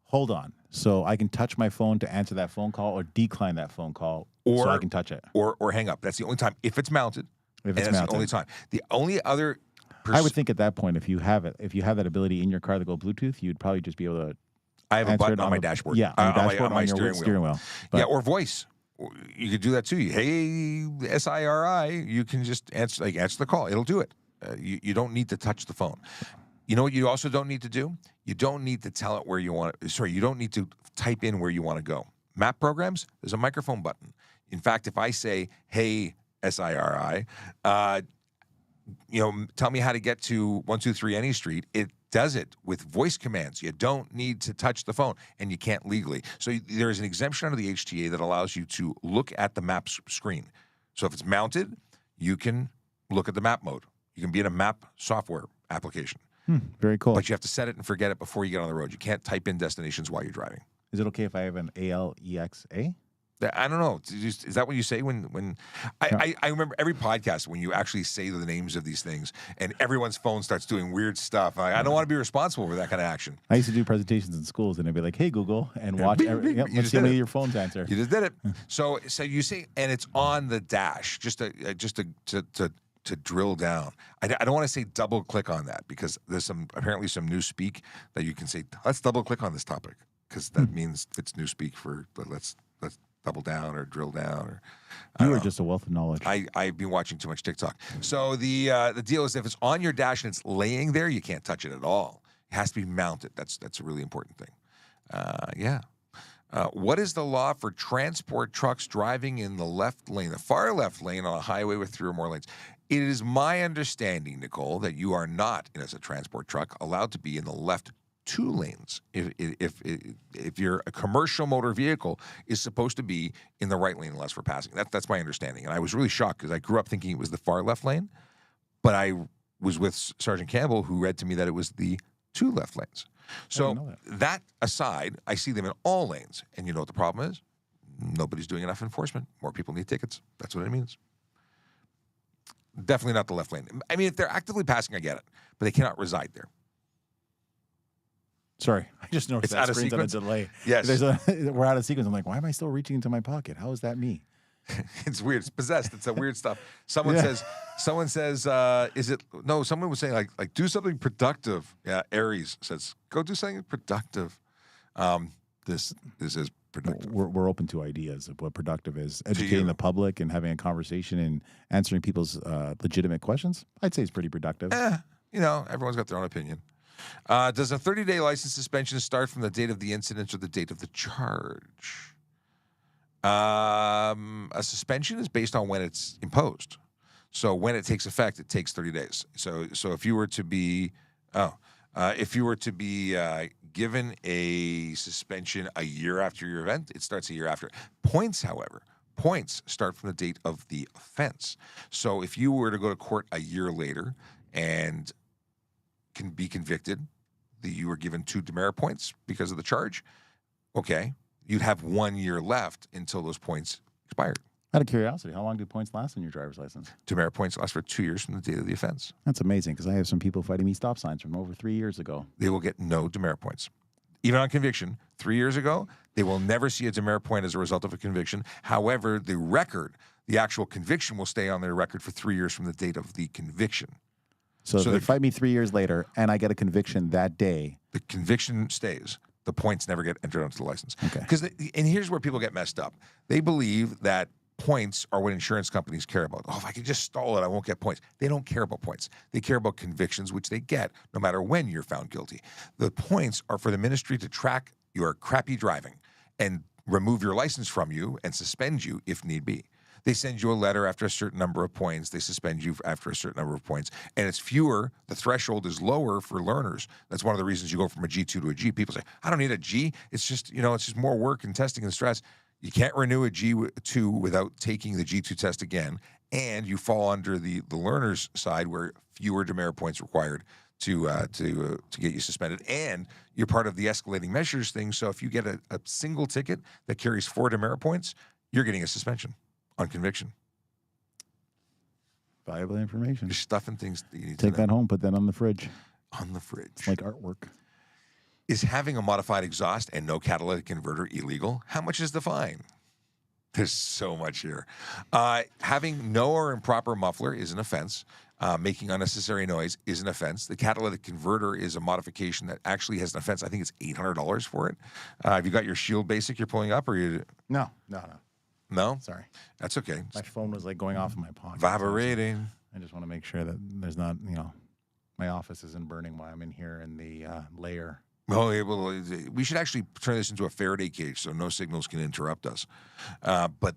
Hold on. So I can touch my phone to answer that phone call or decline that phone call, so I can touch it. Or hang up. That's the only time. If it's mounted, that's the only time. The only other... I would think at that point, if you have that ability in your car to go Bluetooth, you'd probably just be able to... I have a button on my dashboard. Yeah, on your steering wheel. But, yeah, or voice. You could do that too. Hey, SIRI, you can just answer the call. It'll do it. You don't need to touch the phone. You know what you also don't need to do? You don't need to tell it where you want to... Sorry, you don't need to type in where you want to go. Map programs, there's a microphone button. In fact, if I say, hey, SIRI, tell me how to get to 123 Any Street, it does it with voice commands. You don't need to touch the phone, and you can't legally. So there is an exemption under the HTA that allows you to look at the map screen. So if it's mounted, you can look at the map mode. You can be in a map software application. Very cool. But you have to set it and forget it before you get on the road. You can't type in destinations while you're driving. Is it okay if I have an ALEXA? I don't know. Is that what you say when I remember every podcast when you actually say the names of these things and everyone's phone starts doing weird stuff. I don't want to be responsible for that kind of action. I used to do presentations in schools and I'd be like, hey, Google, and watch let's see how many of your phones answer. You just did it. So you say, and it's on the dash, just to drill down. I don't want to say double click on that because there's apparently some new speak that you can say, let's double click on this topic because that means it's new speak for let's double down or drill down. Or you are just a wealth of knowledge. I've been watching too much TikTok. So the deal is if it's on your dash and it's laying there, you can't touch it at all. It has to be mounted. That's a really important thing. What is the law for transport trucks driving in the left lane, the far left lane on a highway with 3 or more lanes? It is my understanding, Nicole, that you are not, as a transport truck, allowed to be in the left 2 lanes. If you're a commercial motor vehicle, is supposed to be in the right lane unless for passing. That's my understanding. And I was really shocked because I grew up thinking it was the far left lane, but I was with Sergeant Campbell who read to me that it was the 2 left lanes. So that aside, I see them in all lanes. And you know what the problem is? Nobody's doing enough enforcement. More people need tickets. That's what it means. Definitely not the left lane. I mean, if they're actively passing, I get it. But they cannot reside there. Sorry, I just noticed it's that out of screen's sequence? on a delay. Yes. We're out of sequence. I'm like, why am I still reaching into my pocket? How is that me? It's weird. It's possessed. It's that weird stuff. Someone says, someone was saying like do something productive. Yeah, Aries says, go do something productive. This is productive. We're open to ideas of what productive is. Educating the public and having a conversation and answering people's legitimate questions, I'd say it's pretty productive. Everyone's got their own opinion. Does a 30-day license suspension start from the date of the incident or the date of the charge? A suspension is based on when it's imposed. So when it takes effect, it takes 30 days. So if you were to be given a suspension a year after your event, it starts a year after. Points, however, start from the date of the offense. So if you were to go to court a year later and can be convicted, you were given 2 demerit points because of the charge, okay, you'd have 1 year left until those points expired. Out of curiosity, how long do points last on your driver's license? Demerit points last for 2 years from the date of the offense. That's amazing because I have some people fighting me stop signs from over 3 years ago. They will get no demerit points. Even on conviction, 3 years ago, they will never see a demerit point as a result of a conviction. However, the actual conviction will stay on their record for 3 years from the date of the conviction. So if they fight me 3 years later and I get a conviction that day, the conviction stays. The points never get entered onto the license. Okay. And here's where people get messed up. They believe that points are what insurance companies care about. Oh, if I can just stall it, I won't get points. They don't care about points. They care about convictions, which they get no matter when you're found guilty. The points are for the ministry to track your crappy driving and remove your license from you and suspend you if need be. They send you a letter after a certain number of points. They suspend you after a certain number of points. And it's fewer. The threshold is lower for learners. That's one of the reasons you go from a G2 to a G. People say, I don't need a G. It's just, it's just more work and testing and stress. You can't renew a G2 without taking the G2 test again. And you fall under the learner's side where fewer demerit points required to get you suspended, and you're part of the escalating measures thing. So if you get a single ticket that carries 4 demerit points, you're getting a suspension on conviction. Valuable information. You're stuffing things that you need Take to know. that home, put that on the fridge. On the fridge. It's like artwork. Is having a modified exhaust and no catalytic converter illegal? How much is the fine? There's so much here. Having no or improper muffler is an offense. Making unnecessary noise is an offense. The catalytic converter is a modification that actually has an offense. I think it's $800 for it. Have you got your Shield Basic you're pulling up, or you? No. No? Sorry. That's okay. My phone was like going off in my pocket. Vibrating. I just want to make sure that there's not, my office isn't burning while I'm in here in the layer. Oh, yeah, well, we should actually turn this into a Faraday cage so no signals can interrupt us. But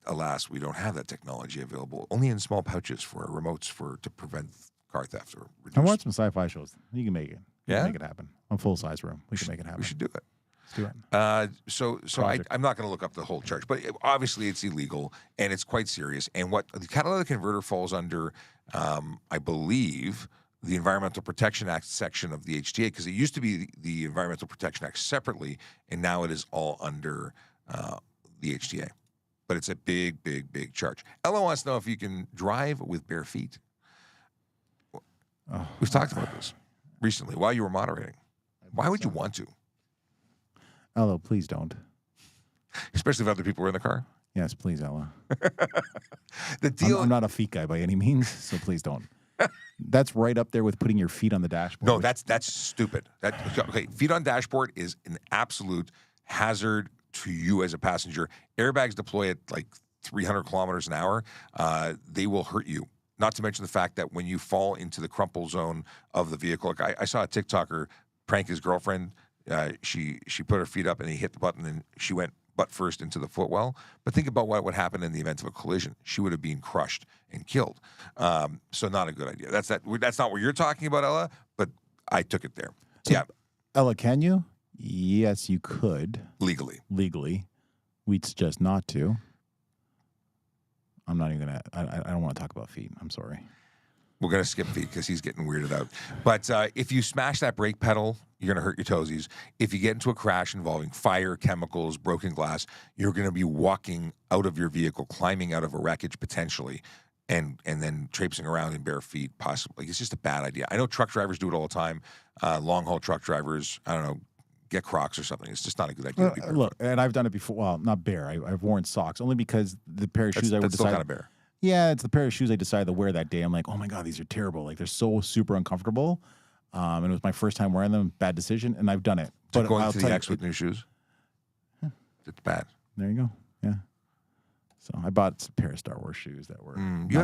alas, we don't have that technology available. Only in small pouches for our remotes to prevent car theft or reduce. I watched some sci-fi shows. You can make it. You Yeah? can make it happen. I'm full-size room. We can make it happen. We should do it. Let's do it. So Project. I'm not going to look up the whole charge, but obviously it's illegal and it's quite serious. And what the catalytic converter falls under, I believe, the Environmental Protection Act section of the HTA, because it used to be the Environmental Protection Act separately, and now it is all under the HTA. But it's a big, big, big charge. Ella wants to know if you can drive with bare feet. We've talked about this recently while you were moderating. Why would you want to? Ella, please don't. Especially if other people were in the car? Yes, please, Ella. The deal. I'm not a feet guy by any means, so please don't. That's right up there with putting your feet on the dashboard. No, that's stupid. Okay, feet on dashboard is an absolute hazard to you as a passenger. Airbags deploy at like 300 kilometers an hour. They will hurt you. Not to mention the fact that when you fall into the crumple zone of the vehicle, like I saw a TikToker prank his girlfriend. She put her feet up and he hit the button and she went butt first into the footwell. But think about what would happen in the event of a collision. She would have been crushed and killed. So not a good idea. That's not what you're talking about, Ella, but I took it there. So, yeah. Ella, can you? Yes, you could. Legally. We'd suggest not to. I'm not even going to, I don't want to talk about feet. I'm sorry. We're going to skip feet because he's getting weirded out. But if you smash that brake pedal, you're going to hurt your toesies. If you get into a crash involving fire, chemicals, broken glass, you're going to be walking out of your vehicle, climbing out of a wreckage potentially, and then traipsing around in bare feet possibly. It's just a bad idea. I know truck drivers do it all the time. Long-haul truck drivers, I don't know, get Crocs or something. It's just not a good idea. Look, and I've done it before. Well, not bare. I've worn socks only because the pair of shoes I would That's still decide. kind of bare. Yeah, it's the pair of shoes I decided to wear that day. I'm like, oh my God, these are terrible. Like they're so super uncomfortable. And it was my first time wearing them. Bad decision, and I've done it. So but going I'll to tell the you, X with new shoes, it's bad. there you go. Yeah. So I bought a pair of Star Wars shoes that were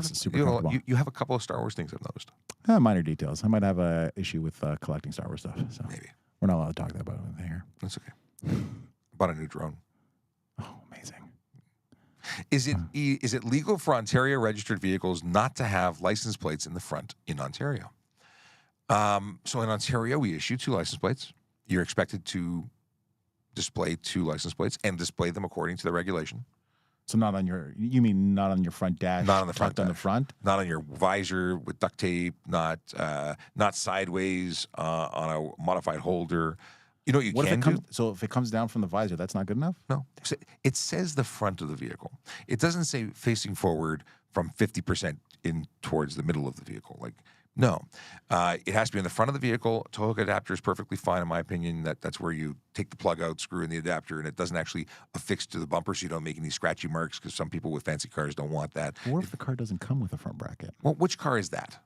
super comfortable. You have a couple of Star Wars things I've noticed. Minor details. I might have a issue with collecting Star Wars stuff. So Maybe. we're not allowed to talk about it here. That's okay. Bought a new drone. Oh, amazing. Is it legal for Ontario registered vehicles not to have license plates in the front in Ontario? So in Ontario, we issue 2 license plates. You're expected to display 2 license plates and display them according to the regulation. So not on your, you mean not on your front dash? Not on the front tucked on the front? Not on your visor with duct tape, not sideways on a modified holder. You know what you What can if it comes, do? so if it comes down from the visor, that's not good enough? No. It says the front of the vehicle. It doesn't say facing forward from 50% in towards the middle of the vehicle. Like, no. It has to be in the front of the vehicle. Tow hook adapter is perfectly fine, in my opinion. That's where you take the plug out, screw in the adapter, and it doesn't actually affix to the bumper so you don't make any scratchy marks because some people with fancy cars don't want that. What if the car doesn't come with a front bracket? Well, which car is that?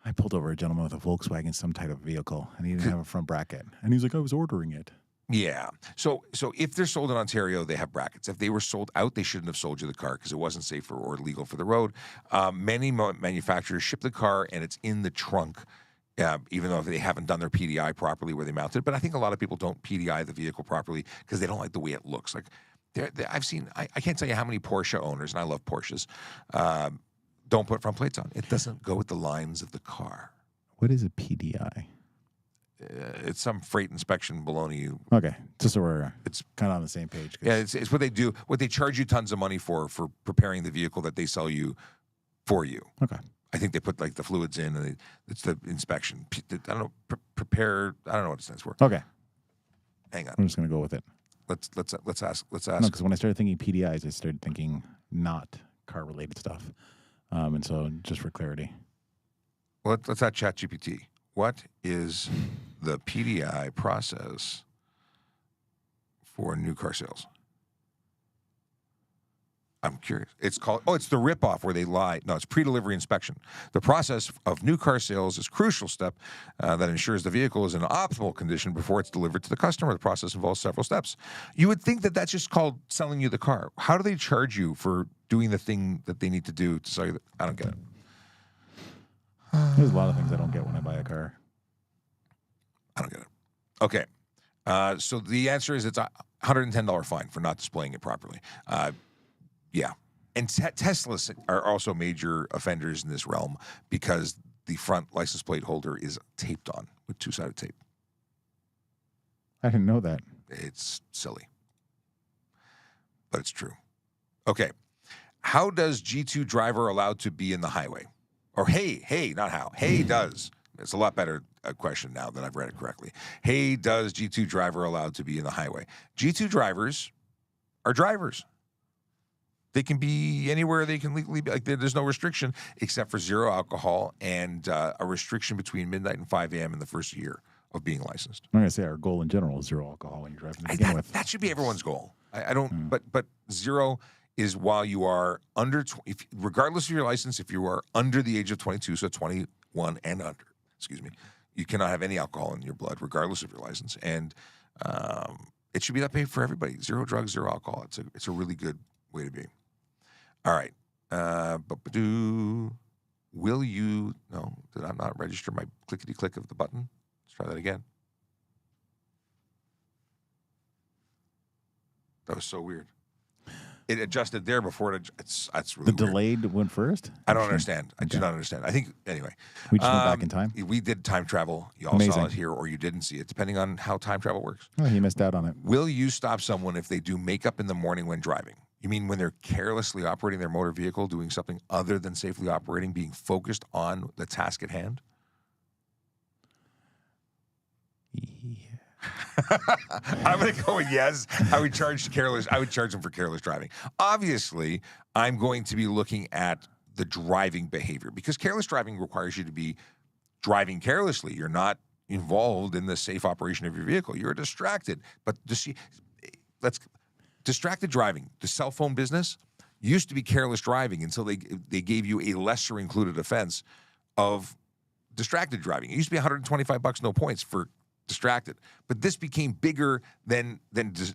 I pulled over a gentleman with a Volkswagen, some type of vehicle, and he didn't have a front bracket. And he's like, I was ordering it. Yeah. So if they're sold in Ontario, they have brackets. If they were sold out, they shouldn't have sold you the car because it wasn't safe or legal for the road. Many manufacturers ship the car and it's in the trunk, even though they haven't done their PDI properly where they mount it. But I think a lot of people don't PDI the vehicle properly because they don't like the way it looks. Like I've seen, I can't tell you how many Porsche owners, and I love Porsches, don't put front plates on. It doesn't go with the lines of the car. What is a PDI? It's some freight inspection baloney. Okay, just so we're It's kind of on the same page. Yeah, it's what they do. What they charge you tons of money for preparing the vehicle that they sell you for you. Okay. I think they put like the fluids in, and it's the inspection. I don't know. Prepare. I don't know what it stands for. Okay. Hang on. I'm just going to go with it. Let's ask. No, because when I started thinking PDIs, I started thinking not car-related stuff. And so just for clarity. Well, let's ask ChatGPT. What is the PDI process for new car sales? I'm curious. It's it's the ripoff where they lie. No, it's pre-delivery inspection. The process of new car sales is a crucial step that ensures the vehicle is in optimal condition before it's delivered to the customer. The process involves several steps. You would think that that's just called selling you the car. How do they charge you for doing the thing that they need to do to sell you? I don't get it. There's a lot of things I don't get when I buy a car. I don't get it. Okay. So the answer is it's a $110 fine for not displaying it properly. Yeah. And Teslas are also major offenders in this realm because the front license plate holder is taped on with two-sided tape. I didn't know that. It's silly. But it's true. Okay. How does G2 driver allowed to be in the highway? Or hey, not how. Hey does. It's a lot better question now that I've read it correctly. Hey, does G2 driver allowed to be in the highway? G2 drivers are drivers. They can be anywhere they can legally be. Like, there's no restriction except for zero alcohol and a restriction between midnight and 5 a.m. in the first year of being licensed. I'm going to say our goal in general is zero alcohol when you're driving to begin with. That should be everyone's goal. I don't, but zero is while you are under, regardless of your license, if you are under the age of 22, so 21 and under, you cannot have any alcohol in your blood, regardless of your license. And it should be that way for everybody. Zero drugs, zero alcohol. It's a really good way to be. All right. Will you, no, did I not register my clickety-click of the button? Let's try that again. That was so weird. It adjusted there before it's really the delayed weird. Went first? I don't understand. I do not understand. I think, anyway. We just went back in time? We did time travel. You all saw it here, or you didn't see it, depending on how time travel works. Oh, you missed out on it. Will you stop someone if they do makeup in the morning when driving? You mean when they're carelessly operating their motor vehicle, doing something other than safely operating, being focused on the task at hand? Yeah. I'm going to go with yes. I would charge them for careless driving. Obviously, I'm going to be looking at the driving behavior because careless driving requires you to be driving carelessly. You're not involved in the safe operation of your vehicle. You're distracted. But distracted driving, the cell phone business used to be careless driving until they gave you a lesser included offense of distracted driving. It used to be $125, no points for distracted, but this became bigger than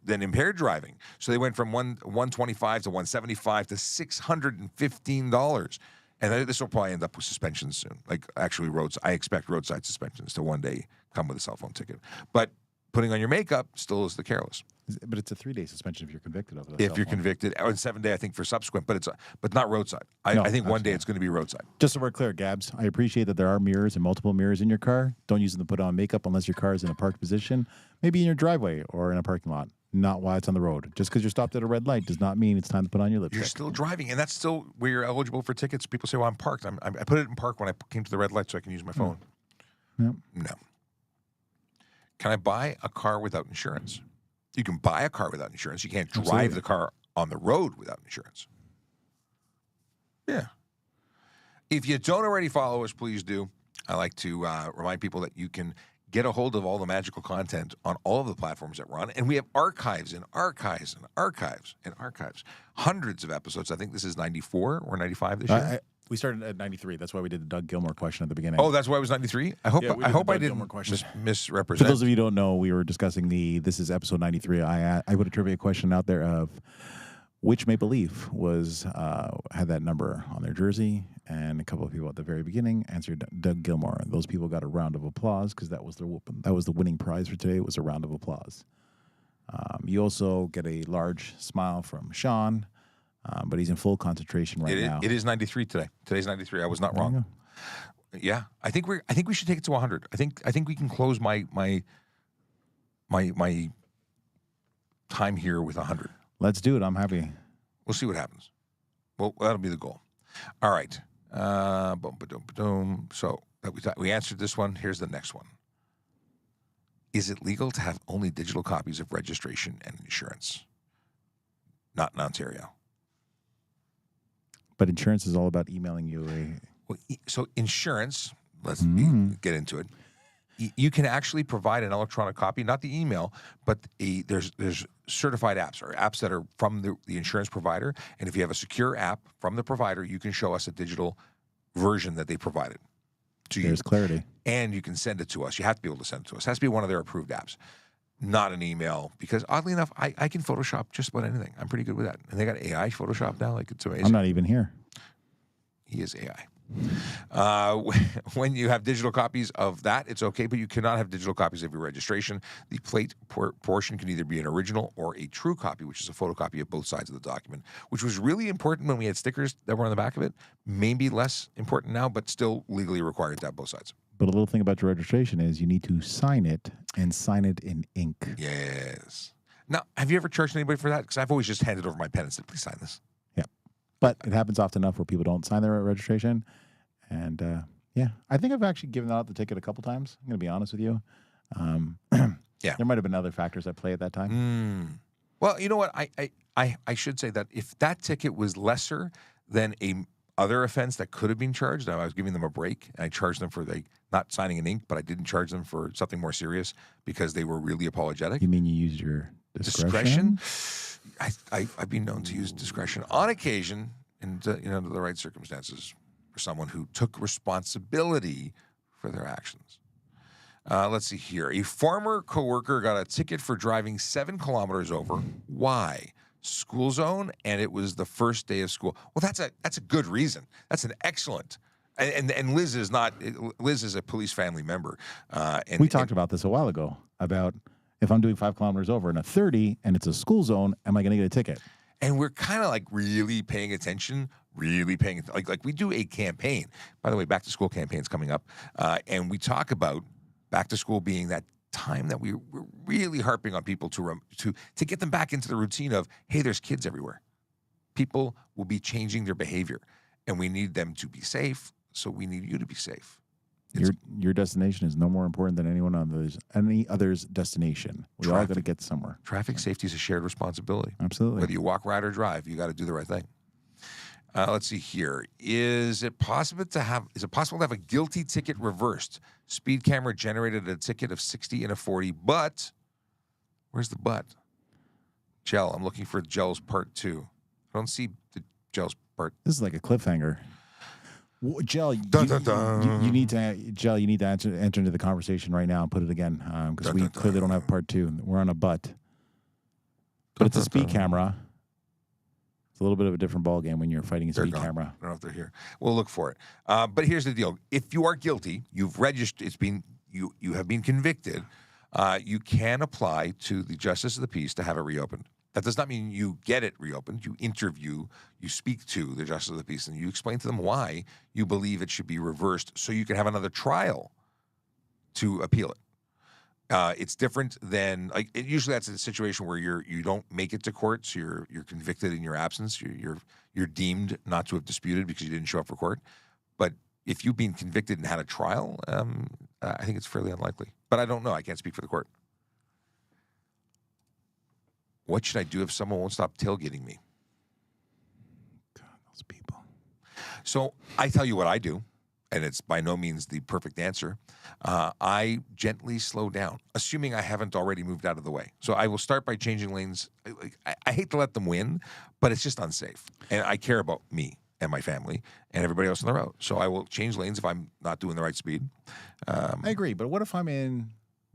impaired driving. So they went from $125 to $175 to $615, and this will probably end up with suspensions soon. Like actually, I expect roadside suspensions to one day come with a cell phone ticket. But putting on your makeup still is the careless. But it's a 3-day suspension if you're convicted of it. If you're convicted, or 7-day, I think for subsequent, but not roadside. I think one day it's going to be roadside. Just so we're clear, Gabs, I appreciate that there are mirrors and multiple mirrors in your car. Don't use them to put on makeup unless your car is in a parked position, maybe in your driveway or in a parking lot, not while it's on the road. Just because you're stopped at a red light does not mean it's time to put on your lipstick. You're still driving, and that's still where you're eligible for tickets. People say, well, I'm parked. I put it in park when I came to the red light so I can use my phone. Yep. No. Can I buy a car without insurance? You can buy a car without insurance. You can't drive the car on the road without insurance. Yeah. If you don't already follow us, please do. I like to remind people that you can get a hold of all the magical content on all of the platforms that run. And we have archives and archives and archives and archives. Hundreds of episodes. I think this is 94 or 95 this year. We started at 93. That's why we did the Doug Gilmore question at the beginning. Oh, that's why it was 93? I hope I didn't misrepresent. For those of you who don't know, we were discussing this is episode 93. I put a trivia question out there of which Maple Leaf had that number on their jersey, and a couple of people at the very beginning answered Doug Gilmore. And those people got a round of applause because that was the winning prize for today. It was a round of applause. You also get a large smile from Sean. But he's in full concentration now. It is 93 today. Today's 93. I was not wrong. Yeah, I think we should take it to 100. I think we can close my time here with 100. Let's do it. I'm happy. We'll see what happens. Well, that'll be the goal. All right. So we answered this one. Here's the next one. Is it legal to have only digital copies of registration and insurance? Not in Ontario. But insurance is all about emailing you So insurance, let's get into it. You can actually provide an electronic copy, not the email, but there's certified apps or apps that are from the insurance provider. And if you have a secure app from the provider, you can show us a digital version that they provided to you. There's clarity. And you can send it to us. You have to be able to send it to us. It has to be one of their approved apps, not an email. Because oddly enough, I can Photoshop just about anything. I'm pretty good with that. And they got AI Photoshop now. Like, it's amazing. I'm not even here. He is AI. When you have digital copies of that, it's okay, but you cannot have digital copies of your registration. The plate portion can either be an original or a true copy, which is a photocopy of both sides of the document, which was really important when we had stickers that were on the back of it. Maybe less important now, but still legally required to have both sides. But a little thing about your registration is you need to sign it and sign it in ink. Yes. Now, have you ever charged anybody for that? Because I've always just handed over my pen and said, please sign this. But it happens often enough where people don't sign their registration. And I think I've actually given out the ticket a couple times. I'm going to be honest with you. There might have been other factors at play at that time. Well, you know what? I should say that if that ticket was lesser than a other offense that could have been charged, I was giving them a break, and I charged them for not signing an ink, but I didn't charge them for something more serious because they were really apologetic. You mean you used your discretion? I've been known to use discretion on occasion in the right circumstances for someone who took responsibility for their actions. Let's see here. A former coworker got a ticket for driving 7 kilometers over. Why? School zone, and it was the first day of school. Well, that's a good reason. That's an excellent. And Liz is not. Liz is a police family member. And we talked about this a while ago about. If I'm doing 5 kilometers over in a 30 and it's a school zone, am I going to get a ticket? And we're kind of like really paying attention, like we do a campaign. By the way, back to school campaign's coming up. And we talk about back to school being that time that we're really harping on people to get them back into the routine of, hey, there's kids everywhere. People will be changing their behavior and we need them to be safe. So we need you to be safe. Your destination is no more important than any other's destination. We all got to get somewhere. Traffic safety is a shared responsibility. Absolutely. Whether you walk, ride, or drive, you got to do the right thing. Let's see here. Is it possible to have a guilty ticket reversed? Speed camera generated a ticket of 60 and a 40, but where's the but? Gel. I'm looking for Gel's part 2. I don't see the Gel's part. This is like a cliffhanger. Gel, you need to enter into the conversation right now and put it again because we clearly don't have part 2. We're on a but it's a speed camera. It's a little bit of a different ballgame when you're fighting a speed camera. I don't know if they're here. We'll look for it. But here's the deal: if you are guilty, you've registered. You have been convicted. You can apply to the Justice of the Peace to have it reopened. That does not mean you get it reopened. You interview, you speak to the Justice of the Peace, and you explain to them why you believe it should be reversed so you can have another trial to appeal it. It's different than, usually that's a situation where you don't make it to court, so you're convicted in your absence. You're deemed not to have disputed because you didn't show up for court. But if you've been convicted and had a trial, I think it's fairly unlikely. But I don't know. I can't speak for the court. What should I do if someone won't stop tailgating me? God, those people. So I tell you what I do, and it's by no means the perfect answer. I gently slow down, assuming I haven't already moved out of the way. So I will start by changing lanes. I hate to let them win, but it's just unsafe. And I care about me and my family and everybody else on the road. So I will change lanes if I'm not doing the right speed. I agree, but what if I'm in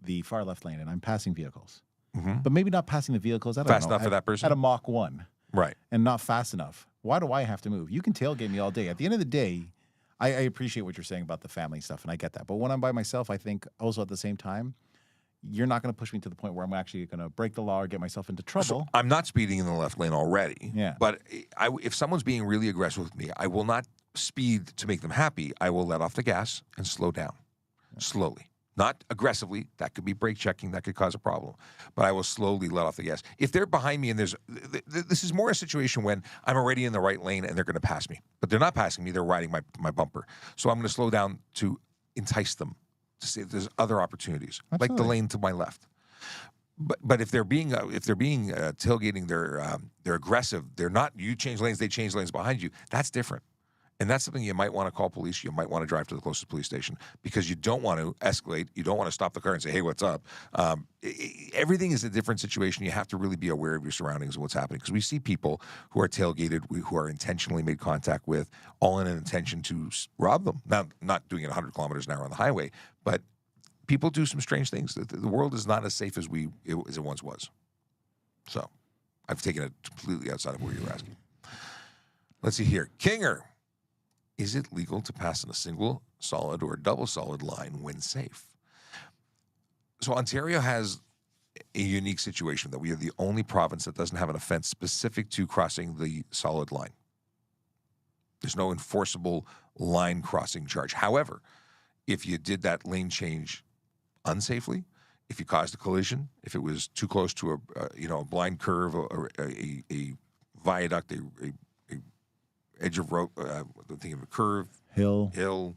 the far left lane and I'm passing vehicles? Mm-hmm. But maybe not passing the vehicles fast enough for that person at a Mach 1, right? And not fast enough. Why do I have to move? You can tailgate me all day. At the end of the day, I appreciate what you're saying about the family stuff, and I get that. But when I'm by myself, I think also at the same time, you're not going to push me to the point where I'm actually going to break the law or get myself into trouble. So I'm not speeding in the left lane already. Yeah. But if someone's being really aggressive with me, I will not speed to make them happy. I will let off the gas and slow down slowly. Not aggressively. That could be brake checking. That could cause a problem. But I will slowly let off the gas. If they're behind me and this is more a situation when I'm already in the right lane and they're going to pass me. But they're not passing me. They're riding my bumper. So I'm going to slow down to entice them to see if there's other opportunities, Absolutely. like the lane to my left. But if they're being tailgating, they're aggressive. They're not. You change lanes, they change lanes behind you. That's different. And that's something you might want to call police. You might want to drive to the closest police station because you don't want to escalate. You don't want to stop the car and say, hey, what's up? Everything is a different situation. You have to really be aware of your surroundings and what's happening because we see people who are tailgated, who are intentionally made contact with, all in an intention to rob them. Now, not doing it 100 kilometers an hour on the highway, but people do some strange things. The world is not as safe as it once was. So I've taken it completely outside of where you're asking. Let's see here. Kinger. Is it legal to pass on a single solid or double solid line when safe? So Ontario has a unique situation that we are the only province that doesn't have an offense specific to crossing the solid line. There's no enforceable line crossing charge. However, if you did that lane change unsafely, if you caused a collision, if it was too close to a blind curve or a viaduct, a edge of road, thinking of a curve, hill,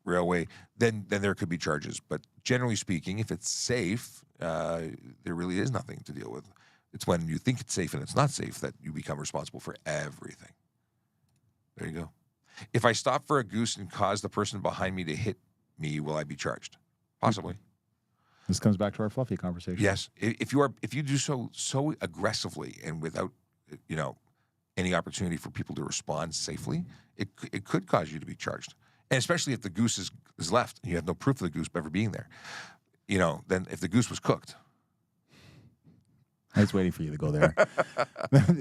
railway, then there could be charges. But generally speaking, if it's safe, there really is nothing to deal with. It's when you think it's safe and it's not safe that you become responsible for everything. There you go. If I stop for a goose and cause the person behind me to hit me, will I be charged? Possibly. This comes back to our fluffy conversation. Yes. If you do so aggressively and without, any opportunity for people to respond safely, it could cause you to be charged. And especially if the goose is left and you have no proof of the goose ever being there. Then if the goose was cooked. I was waiting for you to go there.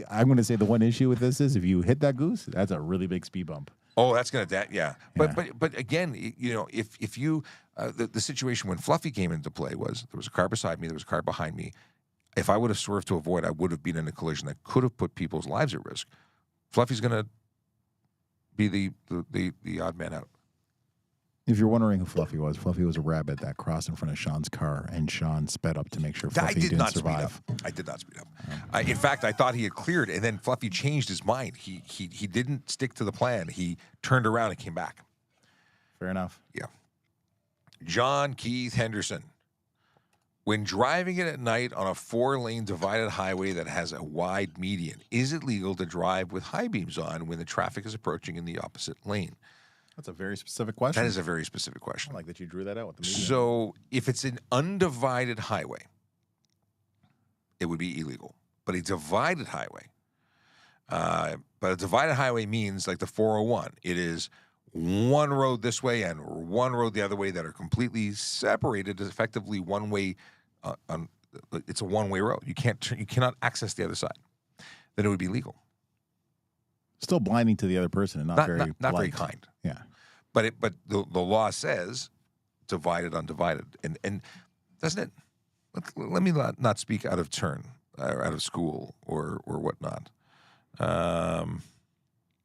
I'm going to say the one issue with this is if you hit that goose, that's a really big speed bump. Oh, that's going to, yeah. But again, if you, the situation when Fluffy came into play was there was a car beside me, there was a car behind me. If I would have swerved to avoid, I would have been in a collision that could have put people's lives at risk. Fluffy's going to be the odd man out. If you're wondering who Fluffy was a rabbit that crossed in front of Sean's car, and Sean sped up to make sure Fluffy didn't survive. I did not speed up. In fact, I thought he had cleared, and then Fluffy changed his mind. He didn't stick to the plan. He turned around and came back. Fair enough. Yeah. John Keith Henderson. When driving it at night on a 4-lane divided highway that has a wide median, is it legal to drive with high beams on when the traffic is approaching in the opposite lane? That's a very specific question. That is a very specific question. I like that you drew that out with the median. So if it's an undivided highway, it would be illegal. But a divided highway, means like the 401. It is one road this way and one road the other way that are completely separated. Is effectively one way. It's a one-way road. You cannot access the other side. Then it would be legal. Still blinding to the other person and not very kind. Yeah. But the law says divided, undivided, and doesn't it? Let me not speak out of turn, or out of school, or whatnot. I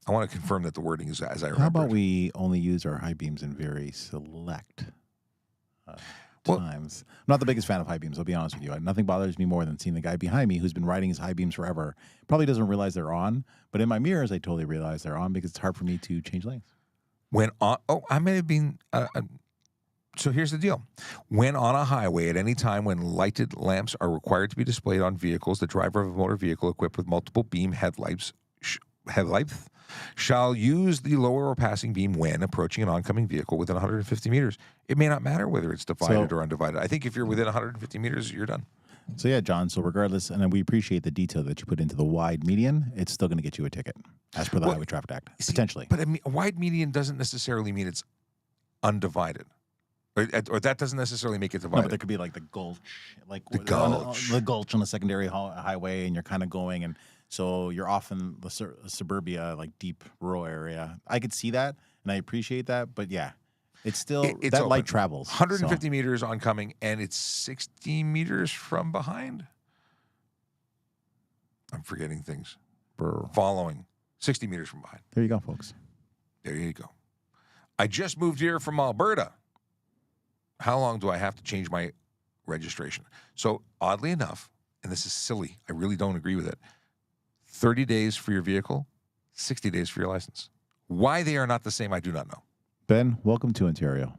want to confirm that the wording is as I remember. How about we only use our high beams in very select times? I'm not the biggest fan of high beams, I'll be honest with you. Nothing bothers me more than seeing the guy behind me who's been riding his high beams forever. Probably doesn't realize they're on, but in my mirrors, I totally realize they're on because it's hard for me to change lanes. I may have been. So here's the deal. When on a highway at any time when lighted lamps are required to be displayed on vehicles, the driver of a motor vehicle equipped with multiple beam headlights shall use the lower or passing beam when approaching an oncoming vehicle within 150 meters. It may not matter whether it's divided or undivided. I think if you're within 150 meters, you're done. So yeah, John, so regardless, and we appreciate the detail that you put into the wide median, it's still going to get you a ticket as per the Highway Traffic Act, potentially. But a wide median doesn't necessarily mean it's undivided. Or that doesn't necessarily make it divided. No, but there could be like the gulch. The gulch on the secondary highway, and you're kind of going, and so you're off in the suburbia, like deep rural area. I could see that, and I appreciate that, but yeah. It's still, that open. Light travels. 150 meters oncoming, and it's 60 meters from behind. I'm forgetting things. Following. 60 meters from behind. There you go, folks. There you go. I just moved here from Alberta. how long do I have to change my registration? So oddly enough, and this is silly, I really don't agree with it, 30 days for your vehicle, 60 days for your license. Why they are not the same, I do not know. Ben, welcome to Ontario.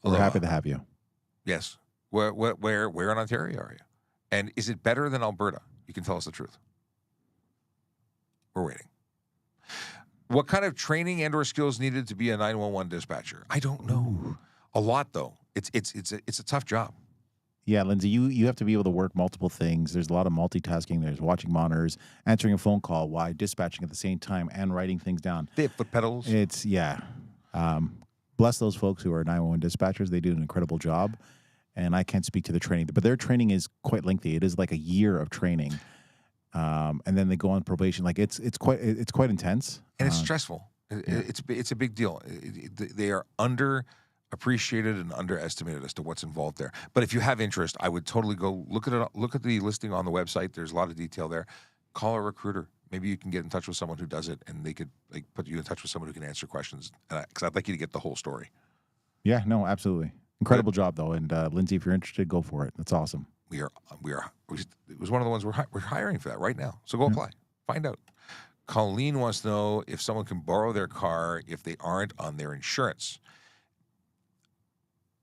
We're happy to have you. Yes. Where in Ontario are you? And is it better than Alberta? You can tell us the truth. We're waiting. What kind of training and or skills needed to be a 911 dispatcher? I don't know. Ooh. A lot, though. It's a tough job. Yeah, Lindsay, you have to be able to work multiple things. There's a lot of multitasking. There's watching monitors, answering a phone call while dispatching at the same time, and writing things down. They have foot pedals. It's, yeah. Bless those folks who are 911 dispatchers. They do an incredible job, and I can't speak to the training. But their training is quite lengthy. It is like a year of training, and then they go on probation. Like it's quite intense. And it's stressful. It's a big deal. They are underappreciated and underestimated as to what's involved there. But if you have interest, I would totally go look at it. Look at the listing on the website. There's a lot of detail there. Call a recruiter. Maybe you can get in touch with someone who does it, and they could put you in touch with someone who can answer questions. Because I'd like you to get the whole story. Yeah, no, absolutely. Incredible job, though. And Lindsay, if you're interested, go for it. That's awesome. It was one of the ones we're hiring for that right now. So go apply. Find out. Colleen wants to know if someone can borrow their car if they aren't on their insurance.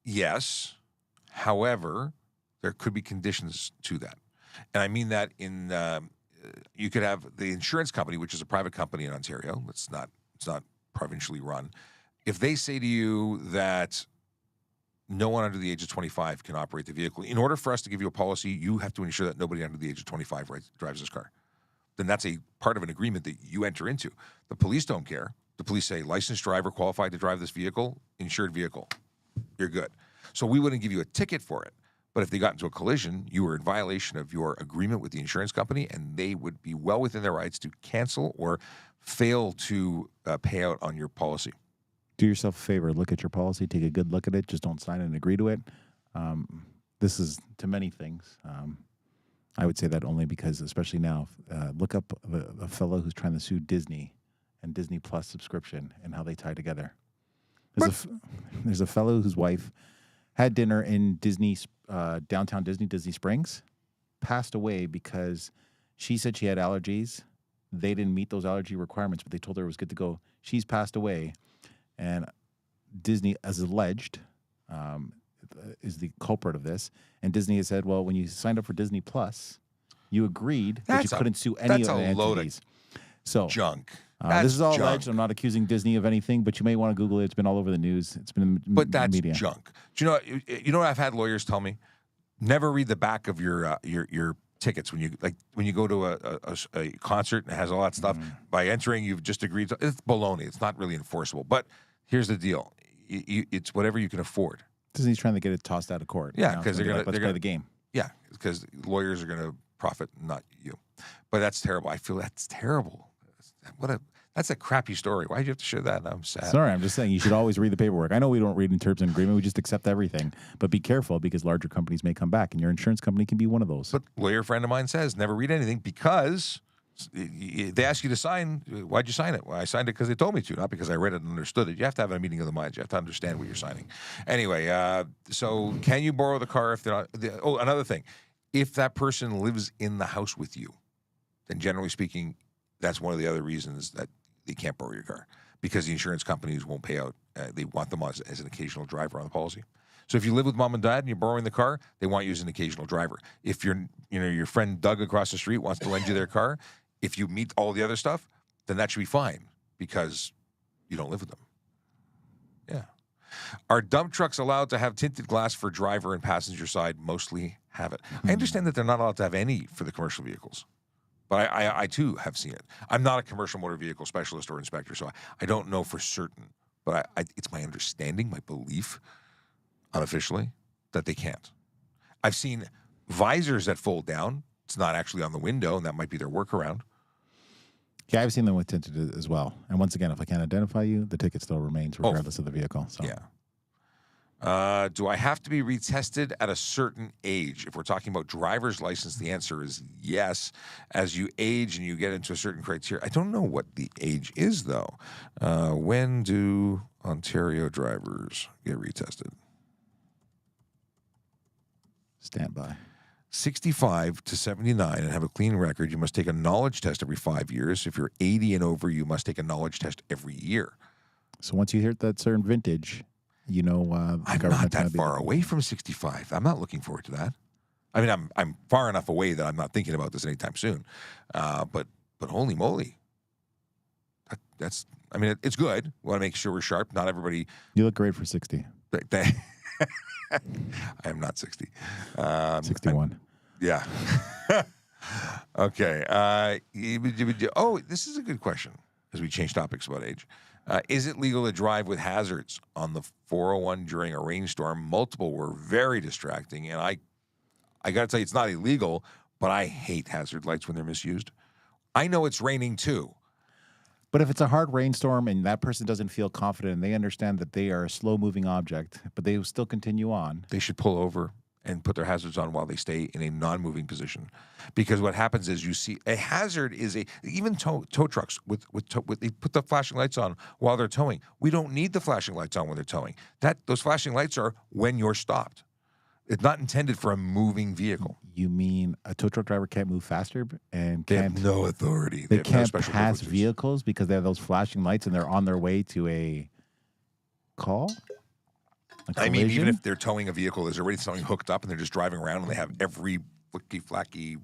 Yes. However, there could be conditions to that. And I mean that in you could have the insurance company, which is a private company in Ontario. It's not provincially run. If they say to you that no one under the age of 25 can operate the vehicle, in order for us to give you a policy, you have to ensure that nobody under the age of 25 drives this car. Then that's a part of an agreement that you enter into. The police don't care. The police say, licensed driver qualified to drive this vehicle, insured vehicle. You're good. So we wouldn't give you a ticket for it. But if they got into a collision, you were in violation of your agreement with the insurance company, and they would be well within their rights to cancel or fail to pay out on your policy. Do yourself a favor. Look at your policy. Take a good look at it. Just don't sign and agree to it. This is to many things. I would say that only because, especially now, look up a fellow who's trying to sue Disney and Disney Plus subscription and how they tie together. There's a fellow whose wife had dinner in downtown Disney Springs, passed away because she said she had allergies. They didn't meet those allergy requirements, but they told her it was good to go. She's passed away, and Disney, as alleged, is the culprit of this. And Disney has said, well, when you signed up for Disney Plus, you agreed that you couldn't sue any of the entities. So junk. This is all junk. alleged. I'm not accusing Disney of anything, but you may want to Google it. It's been all over the news. It's been in the media. That's junk. Do you know what I've had lawyers tell me? Never read the back of your tickets when you go to a concert and it has all that stuff. By entering, you've just agreed to. It's baloney. It's not really enforceable. But here's the deal: it's whatever you can afford. Disney's trying to get it tossed out of court. Yeah, because they're going to play the game. Yeah, because lawyers are going to profit, not you. But that's terrible. I feel that's terrible. That's a crappy story. Why'd you have to share that? I'm sad. Sorry, I'm just saying you should always read the paperwork. I know we don't read in terms and agreement. We just accept everything. But be careful because larger companies may come back, and your insurance company can be one of those. But a lawyer friend of mine says never read anything because they ask you to sign. Why'd you sign it? Well, I signed it because they told me to, not because I read it and understood it. You have to have a meeting of the minds. You have to understand what you're signing. Anyway, so can you borrow the car if they're not? Another thing. If that person lives in the house with you, then generally speaking, that's one of the other reasons that they can't borrow your car because the insurance companies won't pay out. They want them as an occasional driver on the policy. So if you live with mom and dad and you're borrowing the car, they want you as an occasional driver. If your friend Doug across the street wants to lend you their car, if you meet all the other stuff, then that should be fine because you don't live with them. Yeah. Are dump trucks allowed to have tinted glass for driver and passenger side? Mostly have it. I understand that they're not allowed to have any for the commercial vehicles. But I too have seen it. I'm not a commercial motor vehicle specialist or inspector, so I don't know for certain. But it's my understanding, my belief, unofficially, that they can't. I've seen visors that fold down. It's not actually on the window, and that might be their workaround. Yeah, I've seen them with tinted as well. And once again, if I can't identify you, the ticket still remains regardless of the vehicle. So. Yeah. Do I have to be retested at a certain age? If we're talking about driver's license, the answer is yes. As you age and you get into a certain criteria, I don't know what the age is, though. When do Ontario drivers get retested? Stand by. 65 to 79 and have a clean record, you must take a knowledge test every 5 years. If you're 80 and over, you must take a knowledge test every year. So once you hit that certain vintage, you know, I'm not that far away from 65. I'm not looking forward to that. I mean, I'm far enough away that I'm not thinking about this anytime soon. But holy moly, that's. I mean, it's good. We want to make sure we're sharp. Not everybody. You look great for 60. I am not 60. 61. Yeah. Okay. Oh, this is a good question as we change topics about age. Is it legal to drive with hazards on the 401 during a rainstorm? Multiple were very distracting, and I got to tell you, it's not illegal, but I hate hazard lights when they're misused. I know it's raining too. But if it's a hard rainstorm and that person doesn't feel confident and they understand that they are a slow-moving object, but they will still continue on. They should pull over and put their hazards on while they stay in a non-moving position. Because what happens is you see a hazard is even tow trucks with they put the flashing lights on while they're towing. We don't need the flashing lights on when they're towing. Those flashing lights are when you're stopped. It's not intended for a moving vehicle. You mean a tow truck driver can't move faster and They can't have no authority. They have can't no special pass privileges. vehicles because they have those flashing lights and they're on their way to a call? I mean, even if they're towing a vehicle, there's already something hooked up and they're just driving around and they have every flicky-flacky,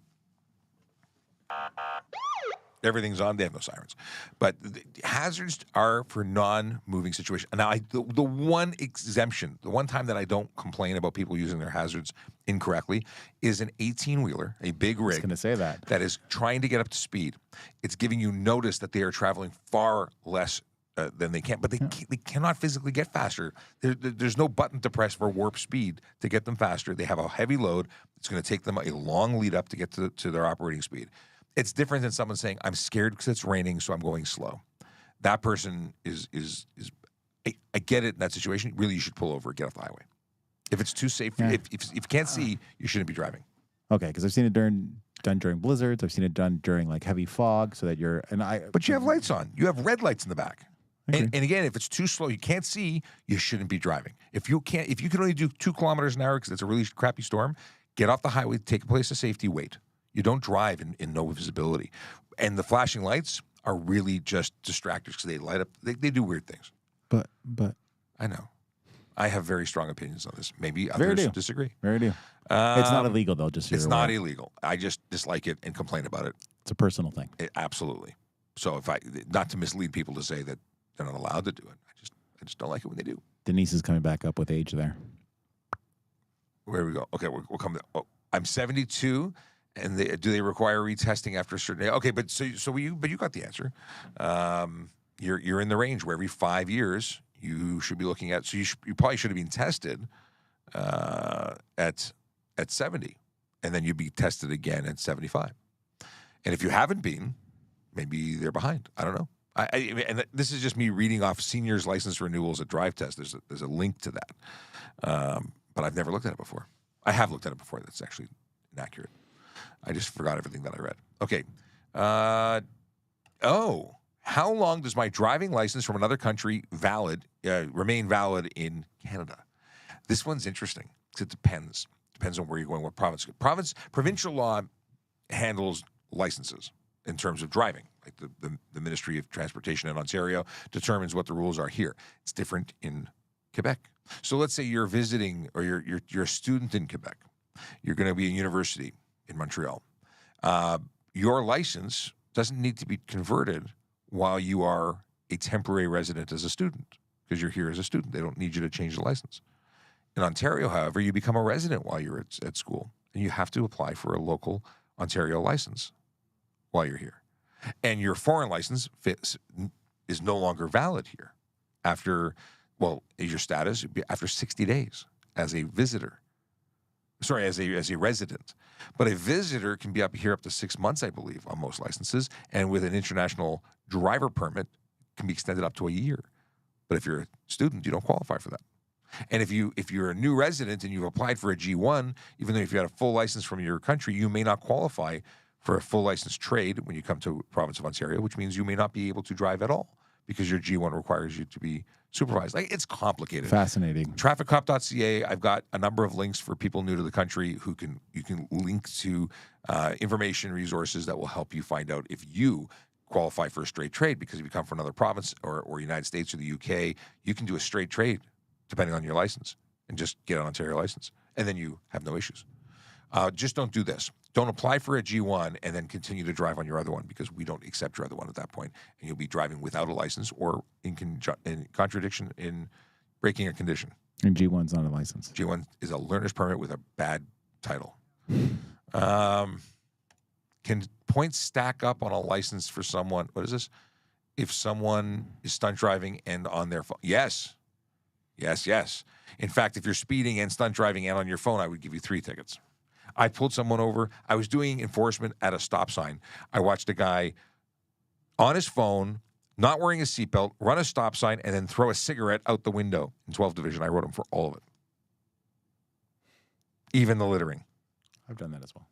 everything's on. They have no sirens. But the hazards are for non-moving situations. Now, the one exemption, the one time that I don't complain about people using their hazards incorrectly is an 18-wheeler, a big rig. I was going to say that. That is trying to get up to speed. It's giving you notice that they are traveling far less than they can, but they cannot physically get faster. There's no button to press for warp speed to get them faster. They have a heavy load. It's going to take them a long lead up to get to their operating speed. It's different than someone saying, I'm scared because it's raining, so I'm going slow. That person is I get it in that situation. Really, you should pull over and get off the highway. If it's too safe, if you can't see, you shouldn't be driving. Okay, because I've seen it done during blizzards. I've seen it done during like heavy fog, so that But you have lights on. You have red lights in the back. Okay. And again, if it's too slow, you can't see, you shouldn't be driving. If you can only do 2 kilometers an hour because it's a really crappy storm, get off the highway, take a place of safety, wait. You don't drive in no visibility. And the flashing lights are really just distractors because they light up. They do weird things. But I know. I have very strong opinions on this. Maybe others disagree. Very do. It's not illegal, though, just so It's you're not aware. illegal. I just dislike it and complain about it. It's a personal thing. Absolutely. So not to mislead people to say that they're not allowed to do it. I just don't like it when they do. Denise is coming back up with age there. Where we go? Okay, we'll come to. Oh, I'm 72, and do they require retesting after a certain day? Okay, but you got the answer. You're in the range where every 5 years you should be looking at. So you probably should have been tested at 70, and then you'd be tested again at 75. And if you haven't been, maybe they're behind. I don't know. And this is just me reading off seniors license renewals at Drive Test. There's a link to that, but I've never looked at it before. I have looked at it before. That's actually inaccurate. I just forgot everything that I read. Okay. How long does my driving license from another country remain valid in Canada? This one's interesting. It depends. Depends on where you're going, what province. Provincial law handles licenses in terms of driving. Like the Ministry of Transportation in Ontario determines what the rules are here. It's different in Quebec. So let's say you're visiting or you're a student in Quebec. You're going to be in university in Montreal. Your license doesn't need to be converted while you are a temporary resident as a student because you're here as a student. They don't need you to change the license. In Ontario, however, you become a resident while you're at school, and you have to apply for a local Ontario license while you're here. And your foreign license is no longer valid here your status after 60 days as a visitor. Sorry, as a resident. But a visitor can be up to 6 months, I believe, on most licenses, and with an international driver permit, can be extended up to a year. But if you're a student, you don't qualify for that. And if you're a new resident and you've applied for a G1, even though if you had a full license from your country, you may not qualify for a full license trade when you come to the province of Ontario, which means you may not be able to drive at all because your G1 requires you to be supervised. Like, it's complicated. Fascinating. TrafficCop.ca. I've got a number of links for people new to the country who you can link to information resources that will help you find out if you qualify for a straight trade, because if you come from another province or United States or the UK, you can do a straight trade depending on your license and just get an Ontario license, and then you have no issues. Just don't do this. Don't apply for a G1 and then continue to drive on your other one, because we don't accept your other one at that point, and you'll be driving without a license or in contradiction in breaking a condition. And G1's not a license. G1 is a learner's permit with a bad title. Can points stack up on a license for someone? What is this? If someone is stunt driving and on their phone? Yes. Yes. In fact, if you're speeding and stunt driving and on your phone, I would give you 3 tickets. I pulled someone over. I was doing enforcement at a stop sign. I watched a guy on his phone, not wearing a seatbelt, run a stop sign, and then throw a cigarette out the window in 12th Division. I wrote him for all of it. Even the littering. I've done that as well.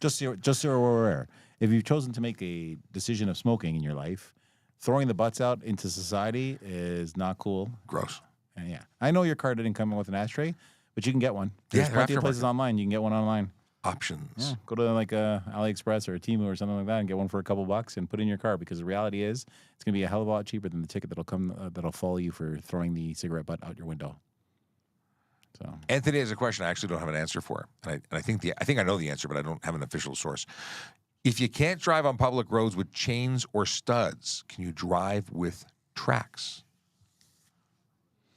Just so we're aware, if you've chosen to make a decision of smoking in your life, throwing the butts out into society is not cool. Gross. And yeah, I know your car didn't come in with an ashtray, but you can get one. There's plenty of places online. You can get one online. Options. Yeah, go to like a AliExpress or a Temu or something like that and get one for a couple bucks and put it in your car, because the reality is it's going to be a hell of a lot cheaper than the ticket that'll follow you for throwing the cigarette butt out your window. So Anthony has a question I actually don't have an answer for, and I think I know the answer, but I don't have an official source. If you can't drive on public roads with chains or studs, can you drive with tracks?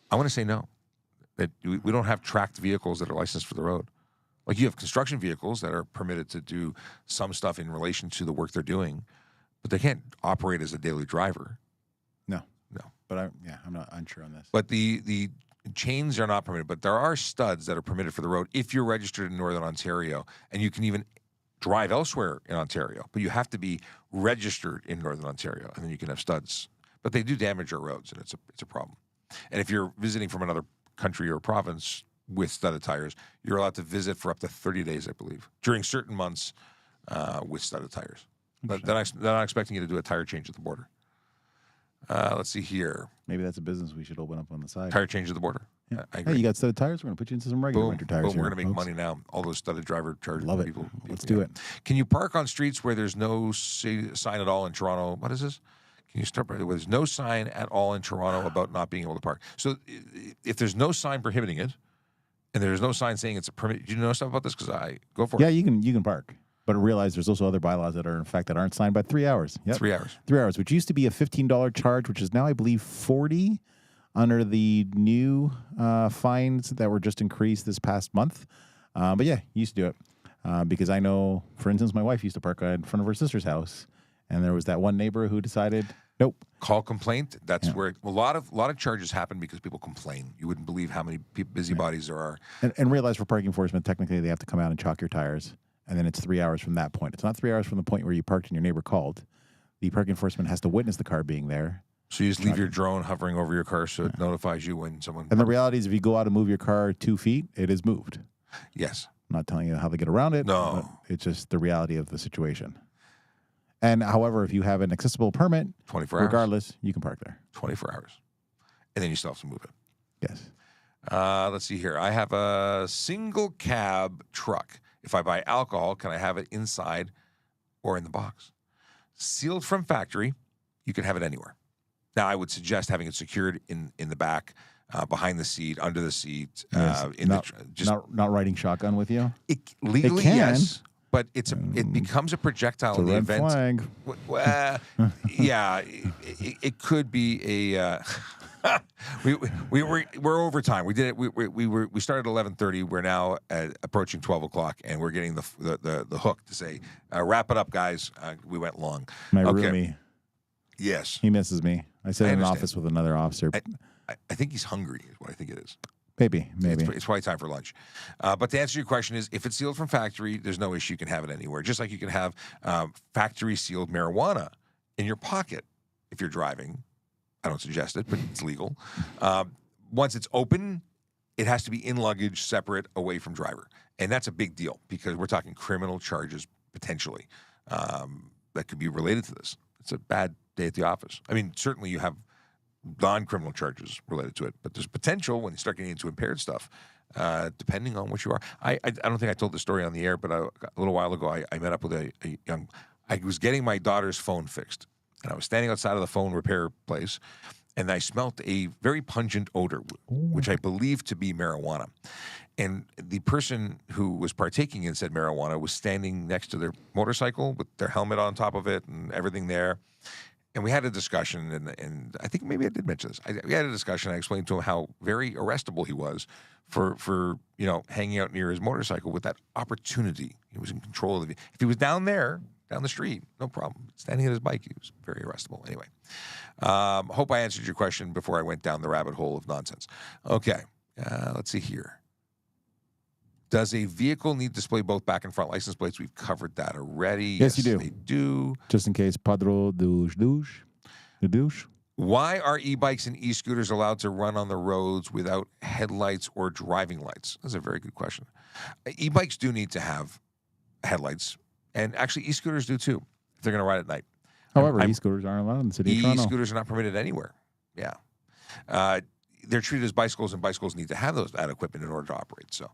I want to say no. That we don't have tracked vehicles that are licensed for the road. Like, you have construction vehicles that are permitted to do some stuff in relation to the work they're doing, but they can't operate as a daily driver. No. But I'm not unsure on this. But the chains are not permitted, but there are studs that are permitted for the road if you're registered in Northern Ontario, and you can even drive elsewhere in Ontario, but you have to be registered in Northern Ontario, and then you can have studs. But they do damage our roads, and it's a problem. And if you're visiting from another country or province with studded tires, you're allowed to visit for up to 30 days, I believe, during certain months with studded tires. But they're not expecting you to do a tire change at the border. Let's see here. Maybe that's a business we should open up on the side. Tire change at the border. Yeah. I agree. Hey, you got studded tires? We're going to put you into some regular winter tires. Boom, here, we're going to make folks. money now. All those studded driver charges. Love it. People Let's do it. Can you park on streets where there's no sign at all in Toronto? What is this? Can you start where there's no sign at all in Toronto about not being able to park? So if there's no sign prohibiting it, and there's no sign saying it's a permit, do you know stuff about this? Because I go for it. Yeah, you can park. But realize there's also other bylaws that are in fact that aren't signed by 3 hours. Yep. 3 hours. 3 hours, which used to be a $15 charge, which is now, I believe, $40 under the new fines that were just increased this past month. But yeah, you used to do it. Because I know, for instance, my wife used to park in front of her sister's house, and there was that one neighbor who decided, nope. Call complaint. That's where a lot of charges happen because people complain. You wouldn't believe how many busybodies there are. And realize for parking enforcement, technically they have to come out and chalk your tires. And then it's 3 hours from that point. It's not 3 hours from the point where you parked and your neighbor called. The parking enforcement has to witness the car being there. So you just leave your drone hovering over your car so it notifies you when someone... And the reality is, if you go out and move your car 2 feet, it is moved. Yes. I'm not telling you how they get around it. No. It's just the reality of the situation. And however, if you have an accessible permit, 24 hours. Regardless, you can park there. 24 hours. And then you still have to move it. Yes. Let's see here. I have a single cab truck. If I buy alcohol, can I have it inside or in the box? Sealed from factory, you can have it anywhere. Now, I would suggest having it secured in the back, behind the seat, under the seat. Yes. Not riding shotgun with you? Legally, yes. But it becomes a projectile in the event. Flag. Yeah, it could be a. We're over time. We did it. We started at 11:30. We're now approaching 12 o'clock, and we're getting the hook to say, wrap it up, guys. We went long. My roomie. Yes. He misses me. I sit in an office with another officer. I think he's hungry. Is what I think it is. Maybe. It's probably time for lunch. But to answer your question is, if it's sealed from factory, there's no issue. You can have it anywhere. Just like you can have factory-sealed marijuana in your pocket if you're driving. I don't suggest it, but it's legal. Once it's open, it has to be in luggage, separate, away from driver. And that's a big deal because we're talking criminal charges, potentially, that could be related to this. It's a bad day at the office. I mean, certainly you have non-criminal charges related to it, but there's potential when you start getting into impaired stuff, depending on what you are. I don't think I told the story on the air, but a little while ago, I met up with a young. I was getting my daughter's phone fixed, and I was standing outside of the phone repair place, and I smelt a very pungent odor, which I believed to be marijuana. And the person who was partaking in said marijuana was standing next to their motorcycle with their helmet on top of it and everything there. And we had a discussion, and I think maybe I did mention this. We had a discussion. I explained to him how very arrestable he was for hanging out near his motorcycle with that opportunity. He was in control of it. If he was down there, down the street, no problem. Standing on his bike, he was very arrestable. Anyway, hope I answered your question before I went down the rabbit hole of nonsense. Okay, let's see here. Does a vehicle need to display both back and front license plates? We've covered that already. Yes, you do. They do. Just in case Padro douche. Why are e-bikes and e-scooters allowed to run on the roads without headlights or driving lights? That's a very good question. E-bikes do need to have headlights, and actually e-scooters do too, if they're going to ride at night. However, e-scooters aren't allowed in the city of Toronto. E-scooters are not permitted anywhere. Yeah. They're treated as bicycles, and bicycles need to have that equipment in order to operate. So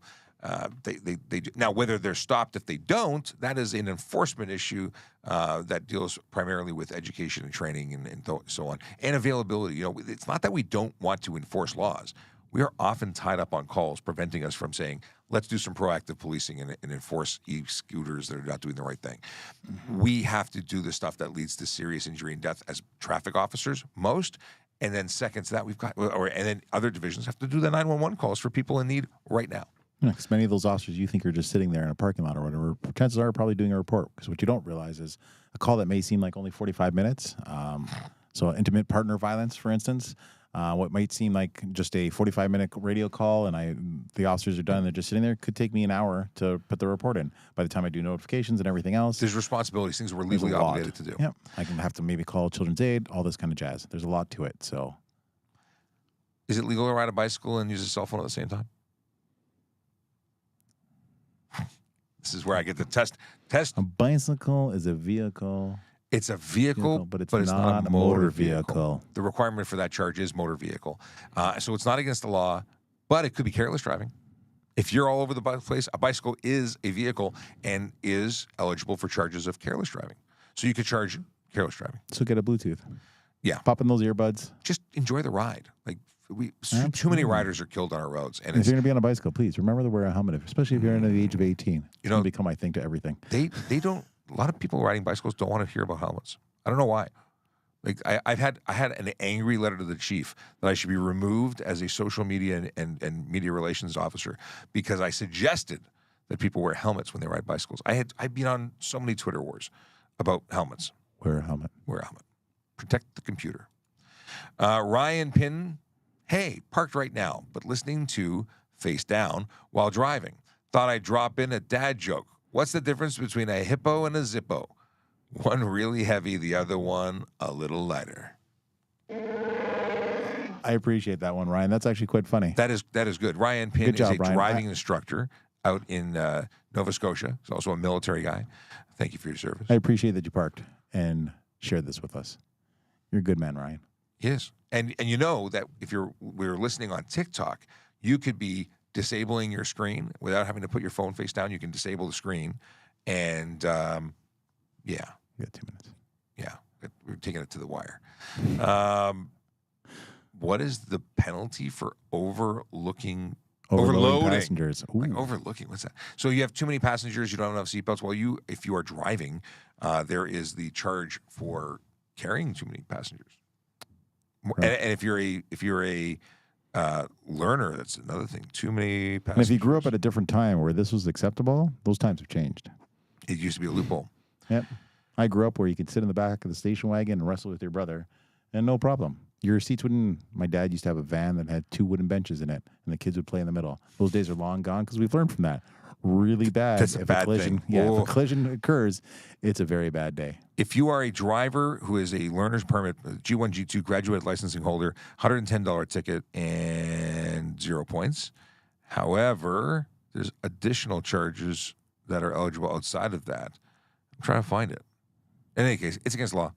they do. Now, whether they're stopped if they don't, that is an enforcement issue that deals primarily with education and training and so on, and availability. It's not that we don't want to enforce laws. We are often tied up on calls, preventing us from saying, let's do some proactive policing and enforce e-scooters that are not doing the right thing. Mm-hmm. We have to do the stuff that leads to serious injury and death as traffic officers, most. And then second to that, and then other divisions have to do the 911 calls for people in need right now. Yeah, because many of those officers you think are just sitting there in a parking lot or whatever, chances are probably doing a report. Because what you don't realize is a call that may seem like only 45 minutes. So intimate partner violence, for instance, what might seem like just a 45-minute radio call and the officers are done, they're just sitting there, could take me an hour to put the report in. By the time I do notifications and everything else. There's responsibilities, things we're legally obligated to do. Yeah, I can have to maybe call Children's Aid, all this kind of jazz. There's a lot to it, so. Is it legal to ride a bicycle and use a cell phone at the same time? This is where I get the test. A bicycle is a vehicle. It's a vehicle, but it's not a motor vehicle. The requirement for that charge is motor vehicle. So it's not against the law, but it could be careless driving. If you're all over the place, a bicycle is a vehicle and is eligible for charges of careless driving. So you could charge careless driving. So get a Bluetooth. Yeah. Pop in those earbuds. Just enjoy the ride. Too many riders are killed on our roads. And if you're going to be on a bicycle, please remember to wear a helmet, especially if you're under the age of 18. It's going to become, I think, to everything. They don't. A lot of people riding bicycles don't want to hear about helmets. I don't know why. I had an angry letter to the chief that I should be removed as a social media and media relations officer because I suggested that people wear helmets when they ride bicycles. I've been on so many Twitter wars about helmets. Wear a helmet. Wear a helmet. Protect the computer. Ryan Pinn, hey, parked right now, but listening to Face Down while driving. Thought I'd drop in a dad joke. What's the difference between a hippo and a zippo? One really heavy, the other one a little lighter. I appreciate that one, Ryan. That's actually quite funny. That is good. Ryan Pinn is a driving instructor out in Nova Scotia. He's also a military guy. Thank you for your service. I appreciate that you parked and shared this with us. You're a good man, Ryan. He is. And you know that if we're listening on TikTok, you could be disabling your screen without having to put your phone face down. You can disable the screen. And, yeah. We got 2 minutes. Yeah. We're taking it to the wire. What is the penalty for overloading passengers? Like overlooking, what's that? So you have too many passengers, you don't have enough seatbelts. Well, if you are driving, there is the charge for carrying too many passengers. Right. And if you're a learner, that's another thing. Too many passengers. And if you grew up at a different time where this was acceptable, those times have changed. It used to be a loophole. Yep. I grew up where you could sit in the back of the station wagon and wrestle with your brother, and no problem. Your seats wouldn't. My dad used to have a van that had 2 wooden benches in it, and the kids would play in the middle. Those days are long gone because we've learned from that. Really bad. That's a bad thing. Yeah, if a collision occurs, it's a very bad day. If you are a driver who is a learner's permit, G1, G2 graduate licensing holder, $110 ticket and 0 points. However, there's additional charges that are eligible outside of that. I'm trying to find it. In any case, it's against the law.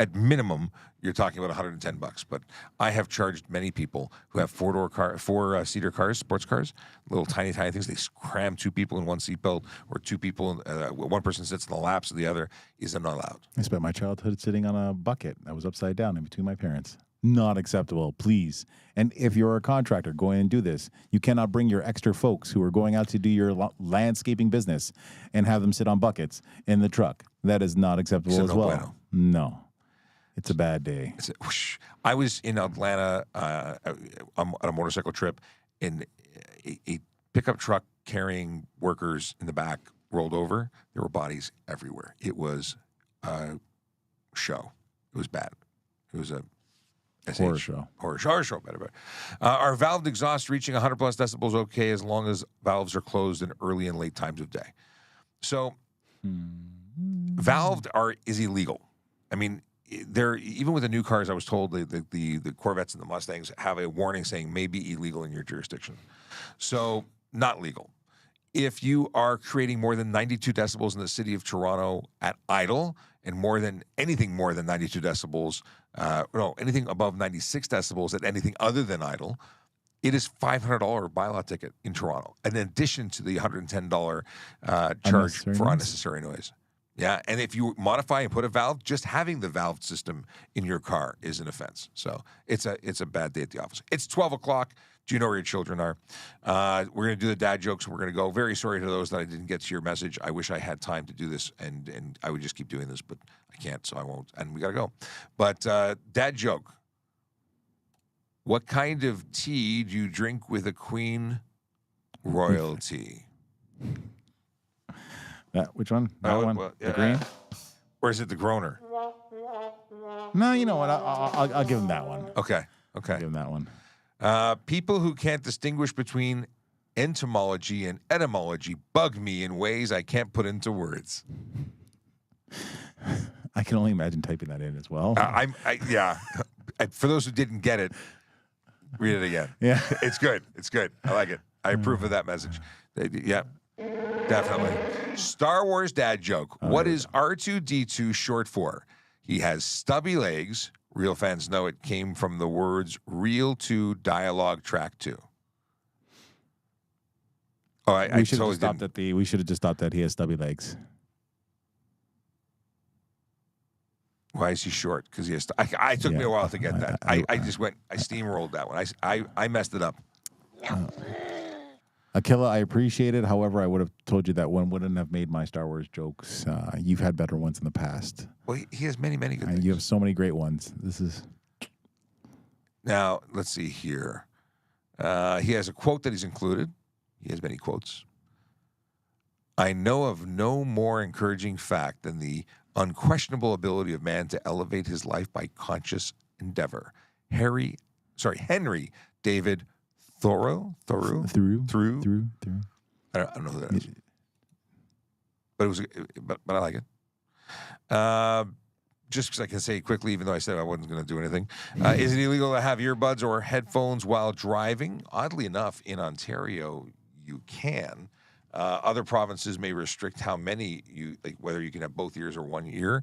At minimum, you're talking about $110. But I have charged many people who have four-seater cars, sports cars, little tiny things. They cram 2 people in one seatbelt, or 2 people, one person sits in the laps of the other. Is not allowed. I spent my childhood sitting on a bucket that was upside down in between my parents. Not acceptable, please. And if you're a contractor, go in and do this. You cannot bring your extra folks who are going out to do your landscaping business and have them sit on buckets in the truck. That is not acceptable as well. Bueno. No. It's a bad day. I was in Atlanta on a motorcycle trip, and a pickup truck carrying workers in the back rolled over. There were bodies everywhere. It was a show. It was bad. It was a horror show. Horror show. Better. Are valved exhaust reaching 100 plus decibels okay as long as valves are closed in early and late times of day? So, valved is illegal. I mean, even with the new cars, I was told the Corvettes and the Mustangs have a warning saying may be illegal in your jurisdiction. So, not legal. If you are creating more than 92 decibels in the city of Toronto at idle, and anything more than 92 decibels, anything above 96 decibels at anything other than idle, it is $500 bylaw ticket in Toronto, in addition to the $110 charge for unnecessary noise. Yeah, and if you modify and put a valve, just having the valve system in your car is an offense. So it's a bad day at the office. It's 12 o'clock. Do you know where your children are? We're going to do the dad jokes. We're going to go. Very sorry to those that I didn't get to your message. I wish I had time to do this, and I would just keep doing this, but I can't, so I won't. And we got to go. But dad joke. What kind of tea do you drink with a queen royalty? Which one? That one? Well, the green? Or is it the Groner? No, you know what? I'll give him that one. Okay. I'll give him that one. People who can't distinguish between entomology and etymology bug me in ways I can't put into words. I can only imagine typing that in as well. Yeah. For those who didn't get it, read it again. Yeah. It's good. I like it. I approve of that message. Yeah, definitely. Star Wars dad joke. What is R2-D2 short for? He has stubby legs. Real fans know it came from the words Reel 2 Dialogue Track 2. Oh, we should have just stopped that he has stubby legs. Why is he short? Because he has. I took me a while to get that. I steamrolled that one. I messed it up. Akila, I appreciate it. However, I would have told you that one wouldn't have made my Star Wars jokes. You've had better ones in the past. Well, he has many, many good things. You have so many great ones. Now, let's see here. He has a quote that he's included. He has many quotes. I know of no more encouraging fact than the unquestionable ability of man to elevate his life by conscious endeavor. Henry David Thoreau. I don't know who that is. But I like it. Just because I can say it quickly, even though I said I wasn't going to do anything. Is it illegal to have earbuds or headphones while driving? Oddly enough, in Ontario, you can. Other provinces may restrict how many whether you can have both ears or one ear,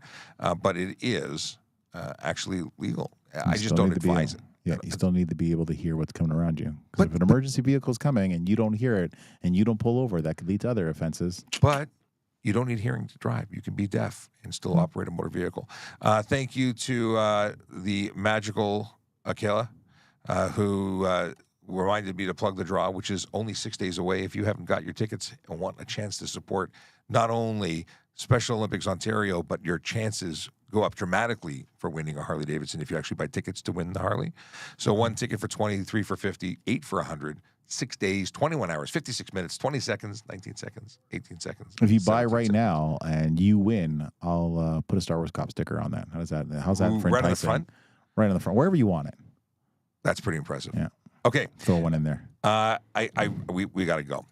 but it is actually legal. I just don't advise it. Yeah, you still need to be able to hear what's coming around you. Because if an emergency vehicle is coming and you don't hear it and you don't pull over, that could lead to other offenses. But you don't need hearing to drive. You can be deaf and still operate a motor vehicle. Thank you to the magical Akela, who reminded me to plug the draw, which is only 6 days away. If you haven't got your tickets and want a chance to support not only Special Olympics Ontario, but your chances go up dramatically for winning a Harley Davidson if you actually buy tickets to win the Harley. So 1 ticket for 20, 3 for 50, 8 for 100, 6 days, 21 hours, 56 minutes, 20 seconds, 19 seconds, 18 seconds. If you buy right now and you win, I'll put a Star Wars Cop sticker on that. How's that for right on the front? Right on the front, wherever you want it. That's pretty impressive. Yeah. Okay. Throw one in there. We got to go.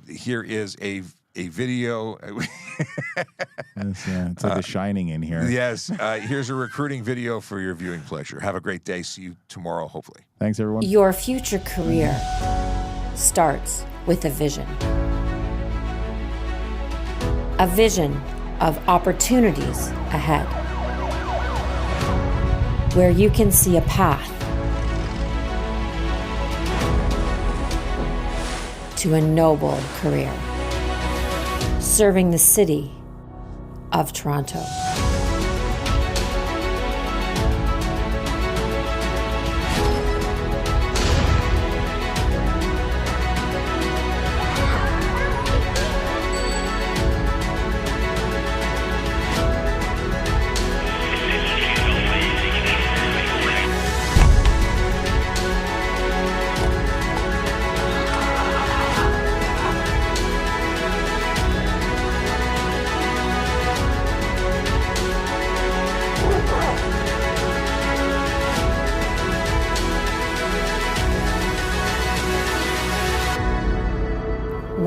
Here is a video. It's like The Shining in here. Yes. Here's a recruiting video for your viewing pleasure. Have a great day. See you tomorrow, hopefully. Thanks, everyone. Your future career starts with a vision. A vision of opportunities ahead. where you can see a path to a noble career, serving the city of Toronto.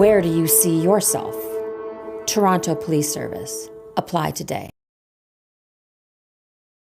Where do you see yourself? Toronto Police Service. Apply today.